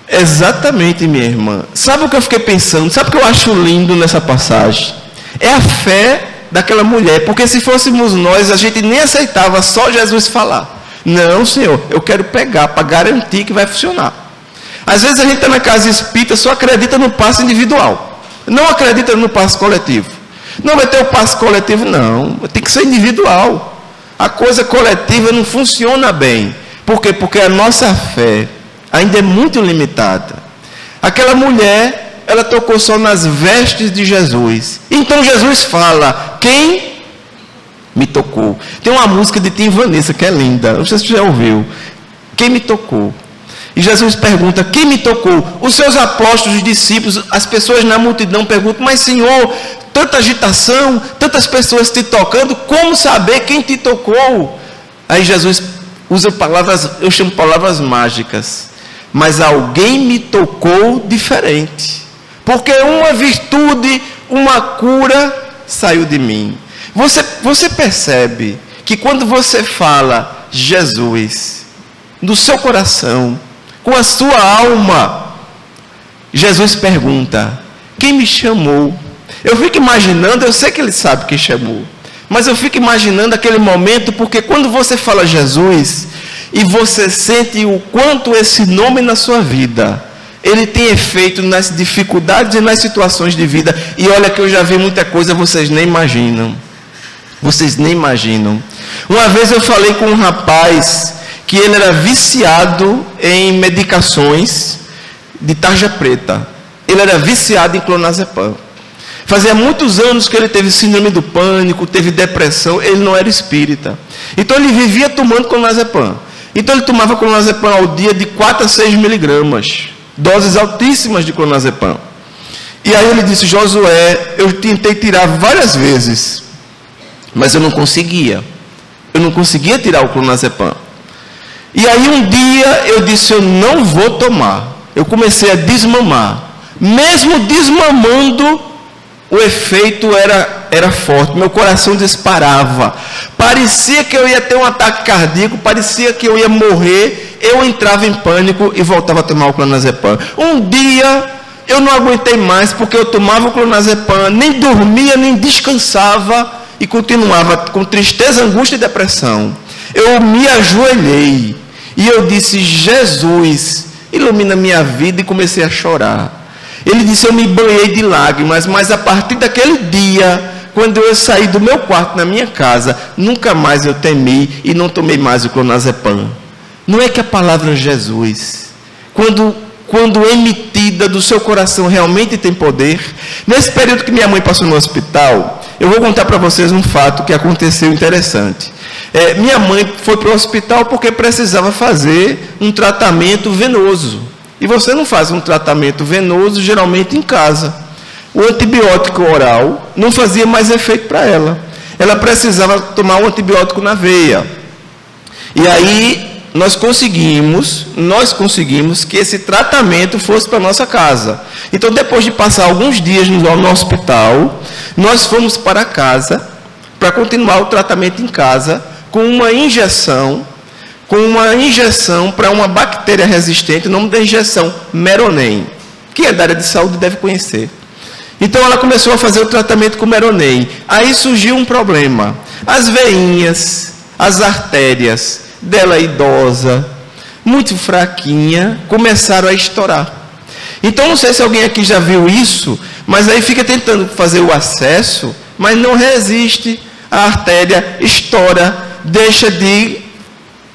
Exatamente, minha irmã. Sabe o que eu fiquei pensando? Sabe o que eu acho lindo nessa passagem? É a fé daquela mulher, porque se fôssemos nós, a gente nem aceitava só Jesus falar. Não, Senhor, eu quero pegar para garantir que vai funcionar. Às vezes a gente está na casa espírita, só acredita no passe individual, não acredita no passe coletivo. Não vai ter o passe coletivo, não, tem que ser individual. A coisa coletiva não funciona bem. Por quê? Porque a nossa fé ainda é muito limitada. Aquela mulher, ela tocou só nas vestes de Jesus. Então Jesus fala: quem me tocou? Tem uma música de Tim Vanessa que é linda, não sei se você já ouviu. Quem me tocou? E Jesus pergunta: quem me tocou? Os seus apóstolos, os discípulos, as pessoas na multidão perguntam: mas Senhor, tanta agitação, tantas pessoas te tocando, como saber quem te tocou? Aí Jesus usa palavras, eu chamo palavras mágicas. Mas alguém me tocou diferente. Porque uma virtude, uma cura saiu de mim. Você percebe que quando você fala Jesus no seu coração, com a sua alma, Jesus pergunta: quem me chamou? Eu fico imaginando, eu sei que ele sabe quem chamou, mas eu fico imaginando aquele momento, porque quando você fala Jesus e você sente o quanto esse nome na sua vida ele tem efeito nas dificuldades e nas situações de vida. E olha que eu já vi muita coisa, vocês nem imaginam. Vocês nem imaginam. Uma vez eu falei com um rapaz que ele era viciado em medicações de tarja preta. Ele era viciado em clonazepam. Fazia muitos anos que ele teve síndrome do pânico, teve depressão, ele não era espírita. Então ele vivia tomando clonazepam. Então ele tomava clonazepam ao dia de 4 a 6 miligramas. Doses altíssimas de clonazepam. E aí ele disse: Josué, eu tentei tirar várias vezes, mas eu não conseguia. Eu não conseguia tirar o clonazepam. E aí um dia eu disse: eu não vou tomar. Eu comecei a desmamar. Mesmo desmamando, o efeito era forte. Meu coração disparava. Parecia que eu ia ter um ataque cardíaco, parecia que eu ia morrer. Eu entrava em pânico e voltava a tomar o clonazepam. Um dia eu não aguentei mais, porque eu tomava o clonazepam, nem dormia, nem descansava, e continuava com tristeza, angústia e depressão. Eu me ajoelhei e eu disse: Jesus, ilumina minha vida, e comecei a chorar. Ele disse: eu me banhei de lágrimas, mas a partir daquele dia, quando eu saí do meu quarto na minha casa, nunca mais eu temi e não tomei mais o clonazepam. Não é que a palavra Jesus, quando quando emitida do seu coração, realmente tem poder. Nesse período que minha mãe passou no hospital, eu vou contar para vocês um fato que aconteceu interessante. Minha mãe foi para o hospital porque precisava fazer um tratamento venoso. E você não faz um tratamento venoso geralmente em casa. O antibiótico oral não fazia mais efeito para ela. Ela precisava tomar um antibiótico na veia. E aí nós conseguimos que esse tratamento fosse para a nossa casa. Então, depois de passar alguns dias no hospital, nós fomos para casa para continuar o tratamento em casa com uma injeção para uma bactéria resistente. O nome da injeção, Meronem. Quem é da área de saúde deve conhecer. Então, ela começou a fazer o tratamento com Meronem. Aí surgiu um problema. As veinhas, as artérias dela idosa, muito fraquinha, começaram a estourar. Então, não sei se alguém aqui já viu isso, mas aí fica tentando fazer o acesso, mas não resiste, a artéria estoura, deixa de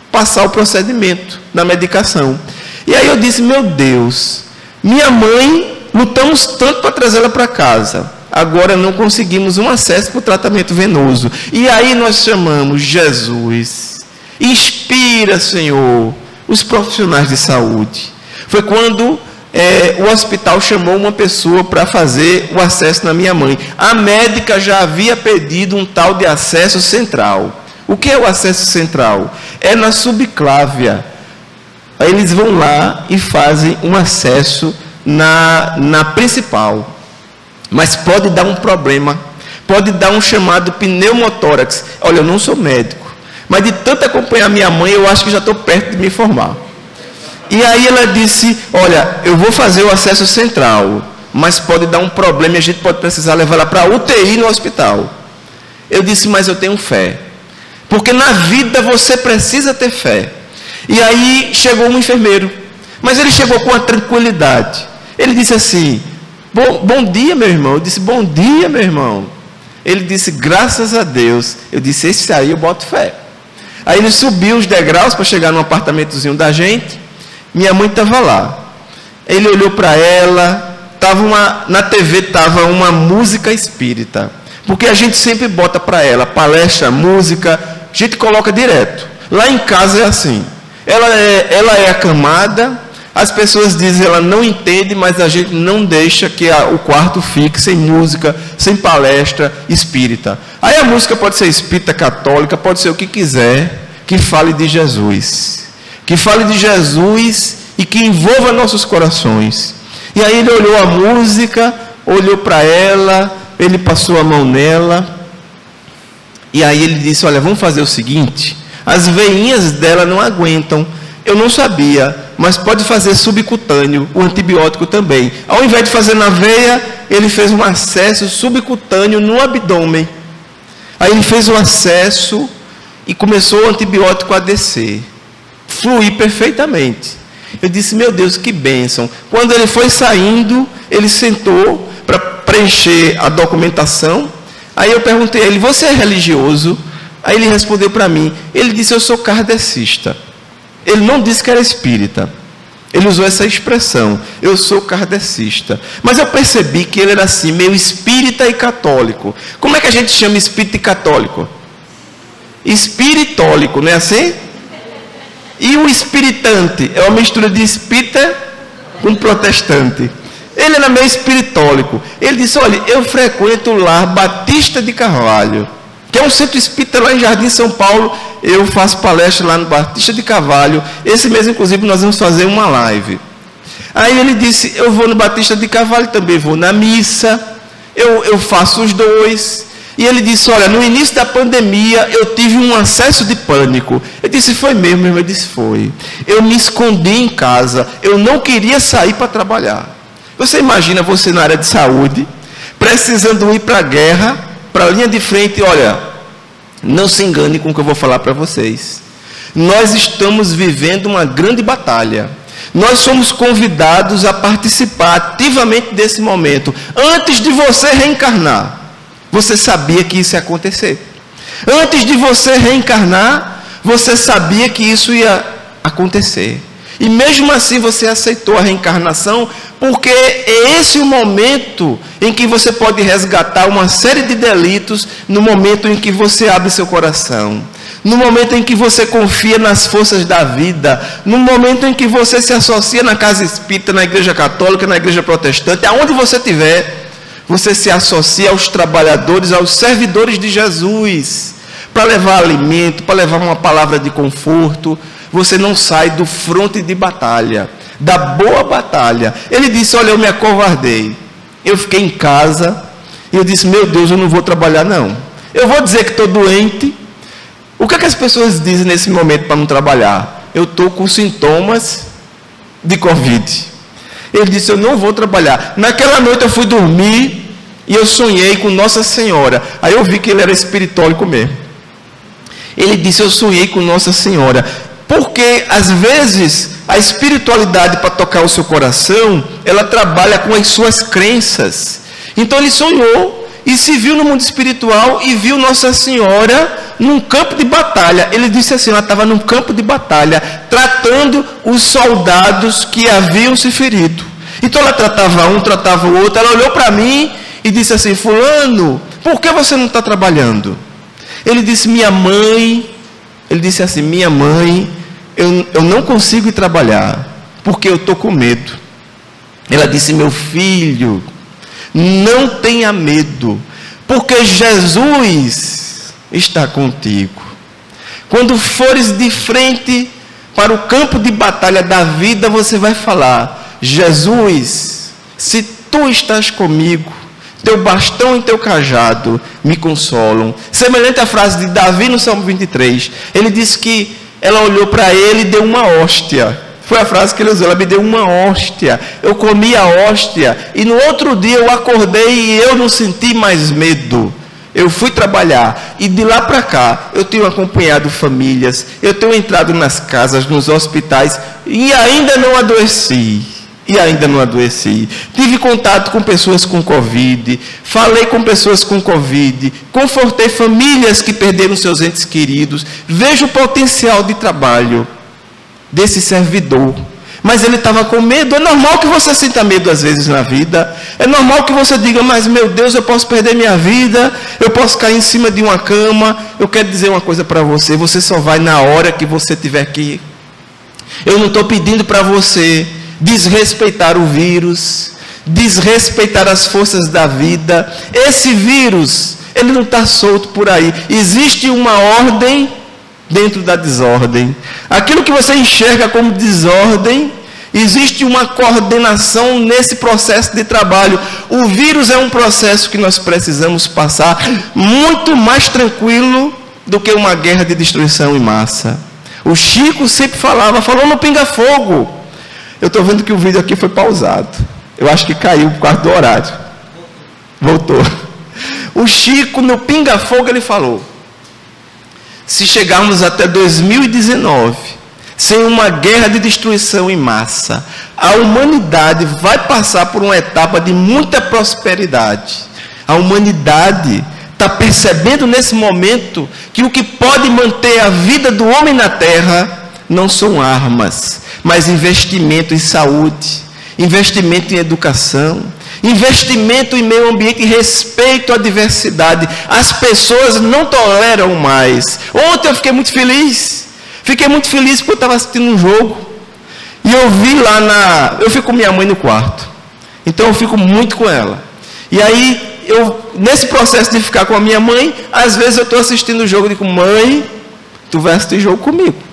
passar o procedimento da medicação. E aí eu disse, meu Deus, minha mãe, lutamos tanto para trazê-la para casa, agora não conseguimos um acesso para o tratamento venoso. E aí nós chamamos Jesus. Inspira, Senhor, os profissionais de saúde. Foi quando o hospital chamou uma pessoa para fazer o acesso na minha mãe. A médica já havia pedido um tal de acesso central. O que é o acesso central? É na subclávia. Aí eles vão lá e fazem um acesso na principal. Mas pode dar um problema. Pode dar um chamado pneumotórax. Olha, eu não sou médico, mas de tanto acompanhar minha mãe, eu acho que já estou perto de me formar. E aí ela disse, olha, eu vou fazer o acesso central, mas pode dar um problema e a gente pode precisar levar ela para UTI no hospital. Eu disse, mas eu tenho fé. Porque na vida você precisa ter fé. E aí chegou um enfermeiro, mas ele chegou com a tranquilidade. Ele disse assim, bom dia, meu irmão. Eu disse, bom dia, meu irmão. Ele disse, graças a Deus. Eu disse, esse aí eu boto fé. Aí ele subiu os degraus para chegar no apartamentozinho da gente. Minha mãe estava lá. Ele olhou para ela. Na TV estava uma música espírita. Porque a gente sempre bota para ela palestra, música. A gente coloca direto. Lá em casa é assim. Ela é acamada. As pessoas dizem que ela não entende, mas a gente não deixa que o quarto fique sem música, sem palestra espírita. Aí a música pode ser espírita, católica, pode ser o que quiser, que fale de Jesus. Que fale de Jesus e que envolva nossos corações. E aí ele olhou a música, olhou para ela, ele passou a mão nela. E aí ele disse, olha, vamos fazer o seguinte, as veinhas dela não aguentam. Eu não sabia, mas pode fazer subcutâneo, o antibiótico também. Ao invés de fazer na veia, ele fez um acesso subcutâneo no abdômen. Aí ele fez o acesso e começou o antibiótico a descer. Fluir perfeitamente. Eu disse, meu Deus, que bênção. Quando ele foi saindo, ele sentou para preencher a documentação. Aí eu perguntei a ele, você é religioso? Aí ele respondeu para mim, ele disse, eu sou kardecista. Ele não disse que era espírita. Ele usou essa expressão, eu sou kardecista. Mas eu percebi que ele era assim, meio espírita e católico. Como é que a gente chama espírita e católico? Espiritólico, não é assim? E o espiritante é uma mistura de espírita com protestante. Ele era meio espiritólico. Ele disse, olha, eu frequento o Lar Batista de Carvalho, que é um centro espírita lá em Jardim, São Paulo. Eu faço palestra lá no Batista de Carvalho. Esse mês, inclusive, nós vamos fazer uma live. Aí ele disse, eu vou no Batista de Carvalho, também vou na missa, eu faço os dois. E ele disse, olha, no início da pandemia, eu tive um acesso de pânico. Eu disse, foi mesmo, meu irmão? Eu disse, foi. Eu me escondi em casa, eu não queria sair para trabalhar. Você imagina você na área de saúde, precisando ir para a guerra, para a linha de frente, olha, não se engane com o que eu vou falar para vocês. Nós estamos vivendo uma grande batalha. Nós somos convidados a participar ativamente desse momento. Antes de você reencarnar, você sabia que isso ia acontecer. Antes de você reencarnar, você sabia que isso ia acontecer. E mesmo assim você aceitou a reencarnação, porque é esse o momento em que você pode resgatar uma série de delitos, no momento em que você abre seu coração, no momento em que você confia nas forças da vida, no momento em que você se associa na casa espírita, na igreja católica, na igreja protestante, aonde você estiver, você se associa aos trabalhadores, aos servidores de Jesus, para levar alimento, para levar uma palavra de conforto. Você não sai do fronte de batalha, da boa batalha. Ele disse, olha, eu me acovardei, eu fiquei em casa, e eu disse, meu Deus, eu não vou trabalhar não. Eu vou dizer que estou doente. O que é que as pessoas dizem nesse momento para não trabalhar? Eu estou com sintomas de Covid. Ele disse, eu não vou trabalhar. Naquela noite eu fui dormir, e eu sonhei com Nossa Senhora. Aí eu vi que ele era espiritólico mesmo. Ele disse, eu sonhei com Nossa Senhora. Porque, às vezes, a espiritualidade para tocar o seu coração, ela trabalha com as suas crenças. Então ele sonhou e se viu no mundo espiritual e viu Nossa Senhora num campo de batalha. Ele disse assim, ela estava num campo de batalha, tratando os soldados que haviam se ferido. Então ela tratava um, tratava o outro. Ela olhou para mim e disse assim, fulano, por que você não está trabalhando? Ele disse, minha mãe, eu não consigo ir trabalhar, porque eu estou com medo. Ela disse, meu filho, não tenha medo, porque Jesus está contigo. Quando fores de frente para o campo de batalha da vida, você vai falar, Jesus, se tu estás comigo, teu bastão e teu cajado me consolam. Semelhante à frase de Davi no Salmo 23. Ele disse que ela olhou para ele e deu uma hóstia. Foi a frase que ele usou, ela me deu uma hóstia. Eu comi a hóstia e no outro dia eu acordei e eu não senti mais medo. Eu fui trabalhar e de lá para cá eu tenho acompanhado famílias, eu tenho entrado nas casas, nos hospitais e ainda não adoeci. Tive contato com pessoas com Covid, falei com pessoas com Covid, confortei famílias que perderam seus entes queridos. Vejo o potencial de trabalho desse servidor. Mas ele estava com medo. É normal que você sinta medo às vezes na vida. É normal que você diga, mas meu Deus, eu posso perder minha vida, eu posso cair em cima de uma cama. Eu quero dizer uma coisa para você, você só vai na hora que você tiver que ir. Eu não estou pedindo para você desrespeitar o vírus, desrespeitar as forças da vida. Esse vírus, ele não está solto por aí. Existe uma ordem dentro da desordem. Aquilo que você enxerga como desordem, existe uma coordenação nesse processo de trabalho. O vírus é um processo que nós precisamos passar muito mais tranquilo do que uma guerra de destruição em massa. O Chico sempre falou no pinga-fogo. Eu estou vendo que o vídeo aqui foi pausado. Eu acho que caiu por causa do horário. Voltou. O Chico, no pinga-fogo, ele falou, se chegarmos até 2019, sem uma guerra de destruição em massa, a humanidade vai passar por uma etapa de muita prosperidade. A humanidade está percebendo nesse momento que o que pode manter a vida do homem na terra não são armas, mas investimento em saúde, investimento em educação, investimento em meio ambiente e respeito à diversidade. As pessoas não toleram mais. Ontem eu fiquei muito feliz porque eu estava assistindo um jogo e eu vi lá eu fico com minha mãe no quarto, então eu fico muito com ela. E aí nesse processo de ficar com a minha mãe, às vezes eu estou assistindo o jogo e digo, mãe, tu vai assistir jogo comigo.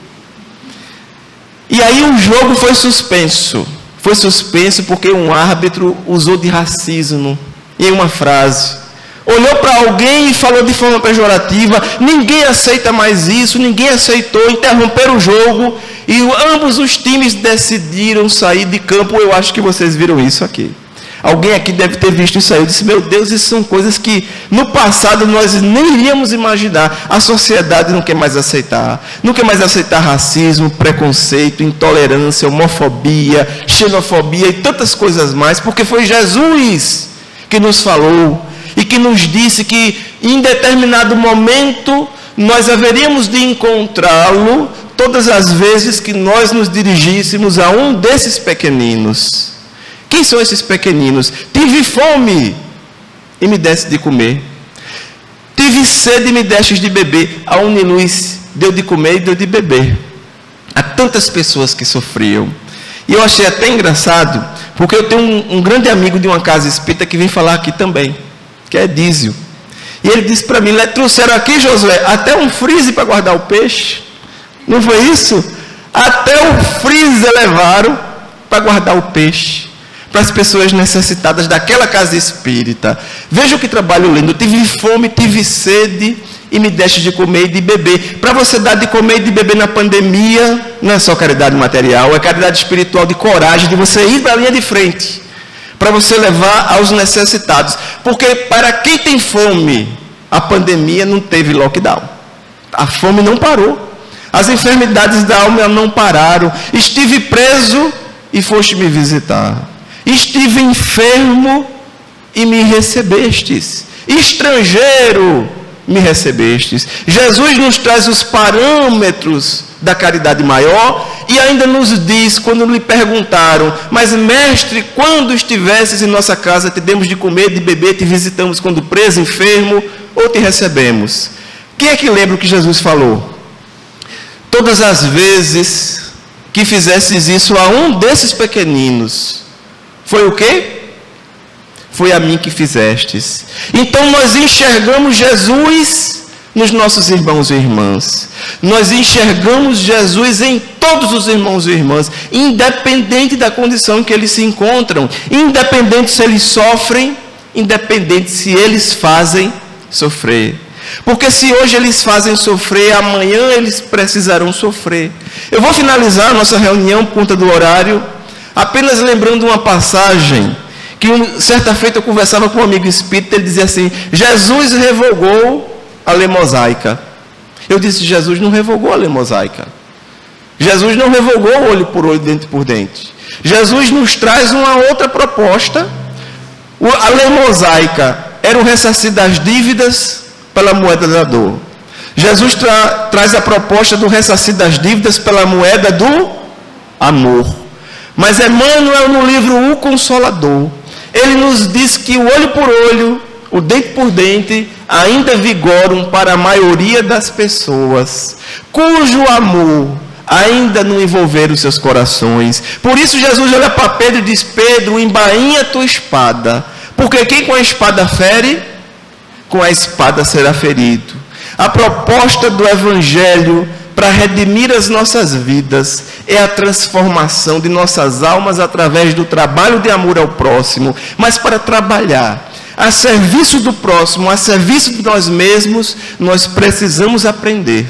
E aí o jogo foi suspenso. Foi suspenso porque um árbitro usou de racismo em uma frase. Olhou para alguém e falou de forma pejorativa. Ninguém aceita mais isso, ninguém aceitou. Interromperam o jogo e ambos os times decidiram sair de campo. Eu acho que vocês viram isso aqui. Alguém aqui deve ter visto isso aí. Eu disse, meu Deus, isso são coisas que no passado nós nem iríamos imaginar. A sociedade não quer mais aceitar. Não quer mais aceitar racismo, preconceito, intolerância, homofobia, xenofobia e tantas coisas mais. Porque foi Jesus que nos falou e que nos disse que em determinado momento nós haveríamos de encontrá-lo todas as vezes que nós nos dirigíssemos a um desses pequeninos. Quem são esses pequeninos? Tive fome e me deste de comer. Tive sede e me destes de beber. A Uniluz deu de comer e deu de beber. Há tantas pessoas que sofriam. E eu achei até engraçado, porque eu tenho um grande amigo de uma casa espírita que vem falar aqui também, que é Dízio. E ele disse para mim: trouxeram aqui, Josué, até um freezer para guardar o peixe. Não foi isso? Até o freezer levaram para guardar o peixe, para as pessoas necessitadas daquela casa espírita. Veja o que trabalho lindo. Tive fome, tive sede e me deste de comer e de beber. Para você dar de comer e de beber na pandemia, não é só caridade material, é caridade espiritual, de coragem, de você ir para a linha de frente, para você levar aos necessitados. Porque para quem tem fome, a pandemia não teve lockdown. A fome não parou. As enfermidades da alma não pararam. Estive preso e foste me visitar. Estive enfermo e me recebestes. Estrangeiro, me recebestes. Jesus nos traz os parâmetros da caridade maior e ainda nos diz, quando lhe perguntaram: mas mestre, quando estivesses em nossa casa, te demos de comer, de beber, te visitamos quando preso, enfermo, ou te recebemos? Quem é que lembra o que Jesus falou? Todas as vezes que fizesses isso a um desses pequeninos, foi o quê? Foi a mim que fizestes. Então nós enxergamos Jesus nos nossos irmãos e irmãs. Nós enxergamos Jesus em todos os irmãos e irmãs, independente da condição em que eles se encontram, independente se eles sofrem, independente se eles fazem sofrer. Porque se hoje eles fazem sofrer, amanhã eles precisarão sofrer. Eu vou finalizar a nossa reunião por conta do horário, apenas lembrando uma passagem, que certa feita eu conversava com um amigo espírita, ele dizia assim: Jesus revogou a lei mosaica. Eu disse: Jesus não revogou a lei mosaica. Jesus não revogou o olho por olho, dente por dente. Jesus nos traz uma outra proposta. A lei mosaica era o ressarcir das dívidas pela moeda da dor. Jesus traz a proposta do ressarcir das dívidas pela moeda do amor. Mas Emmanuel, no livro O Consolador, ele nos diz que o olho por olho, o dente por dente, ainda vigoram para a maioria das pessoas, cujo amor ainda não envolver os seus corações. Por isso Jesus olha para Pedro e diz: Pedro, embainha a tua espada, porque quem com a espada fere, com a espada será ferido. A proposta do Evangelho para redimir as nossas vidas é a transformação de nossas almas através do trabalho de amor ao próximo. Mas para trabalhar a serviço do próximo, a serviço de nós mesmos, nós precisamos aprender,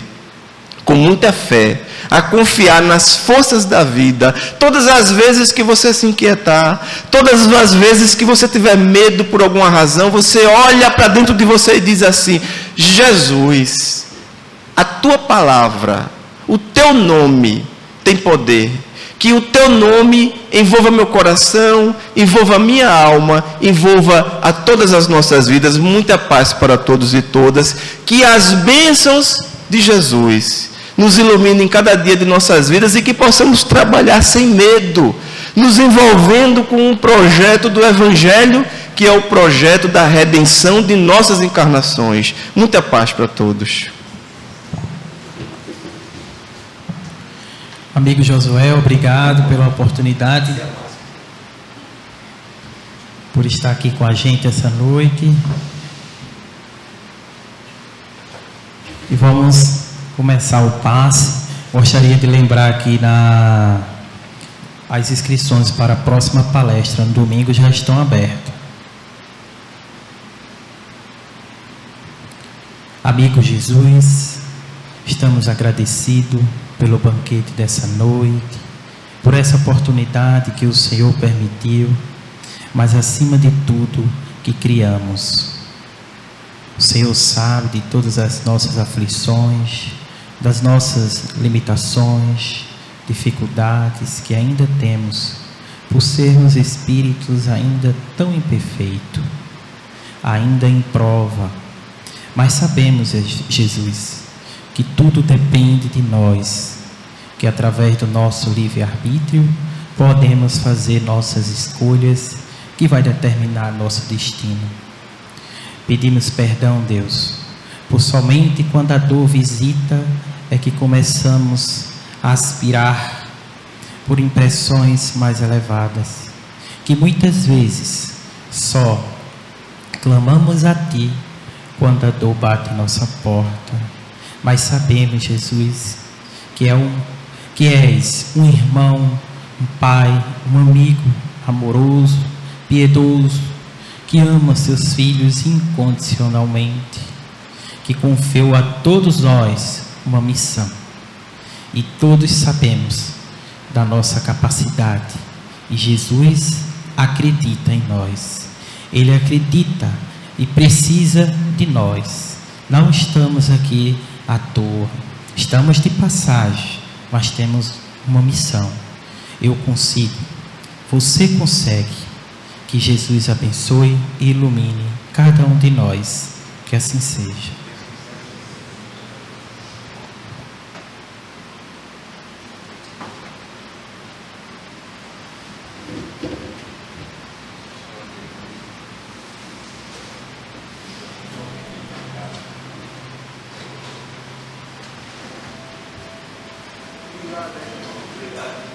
com muita fé, a confiar nas forças da vida. Todas as vezes que você se inquietar, todas as vezes que você tiver medo por alguma razão, você olha para dentro de você e diz assim: Jesus, a tua palavra, o teu nome tem poder. Que o teu nome envolva meu coração, envolva a minha alma, envolva a todas as nossas vidas. Muita paz para todos e todas. Que as bênçãos de Jesus nos iluminem cada dia de nossas vidas e que possamos trabalhar sem medo, nos envolvendo com um projeto do Evangelho, que é o projeto da redenção de nossas encarnações. Muita paz para todos. Amigo Josué, obrigado pela oportunidade, por estar aqui com a gente essa noite. E vamos começar o passe. Gostaria de lembrar aqui as inscrições para a próxima palestra no domingo já estão abertas. Amigo Jesus, estamos agradecidos pelo banquete dessa noite, por essa oportunidade que o Senhor permitiu, mas acima de tudo que criamos. O Senhor sabe de todas as nossas aflições, das nossas limitações, dificuldades que ainda temos, por sermos espíritos ainda tão imperfeitos, ainda em prova. Mas sabemos, Jesus, que tudo depende de nós, que através do nosso livre-arbítrio podemos fazer nossas escolhas que vai determinar nosso destino. Pedimos perdão, Deus, por somente quando a dor visita é que começamos a aspirar por impressões mais elevadas, que muitas vezes só clamamos a Ti quando a dor bate em nossa porta. Mas sabemos, Jesus, que és um irmão, um pai, um amigo amoroso, piedoso, que ama seus filhos incondicionalmente, que confiou a todos nós uma missão. E todos sabemos da nossa capacidade. E Jesus acredita em nós. Ele acredita e precisa de nós. Não estamos aqui à toa. Estamos de passagem, mas temos uma missão. Eu consigo. Você consegue. Que Jesus abençoe e ilumine cada um de nós. Que assim seja. Obrigado.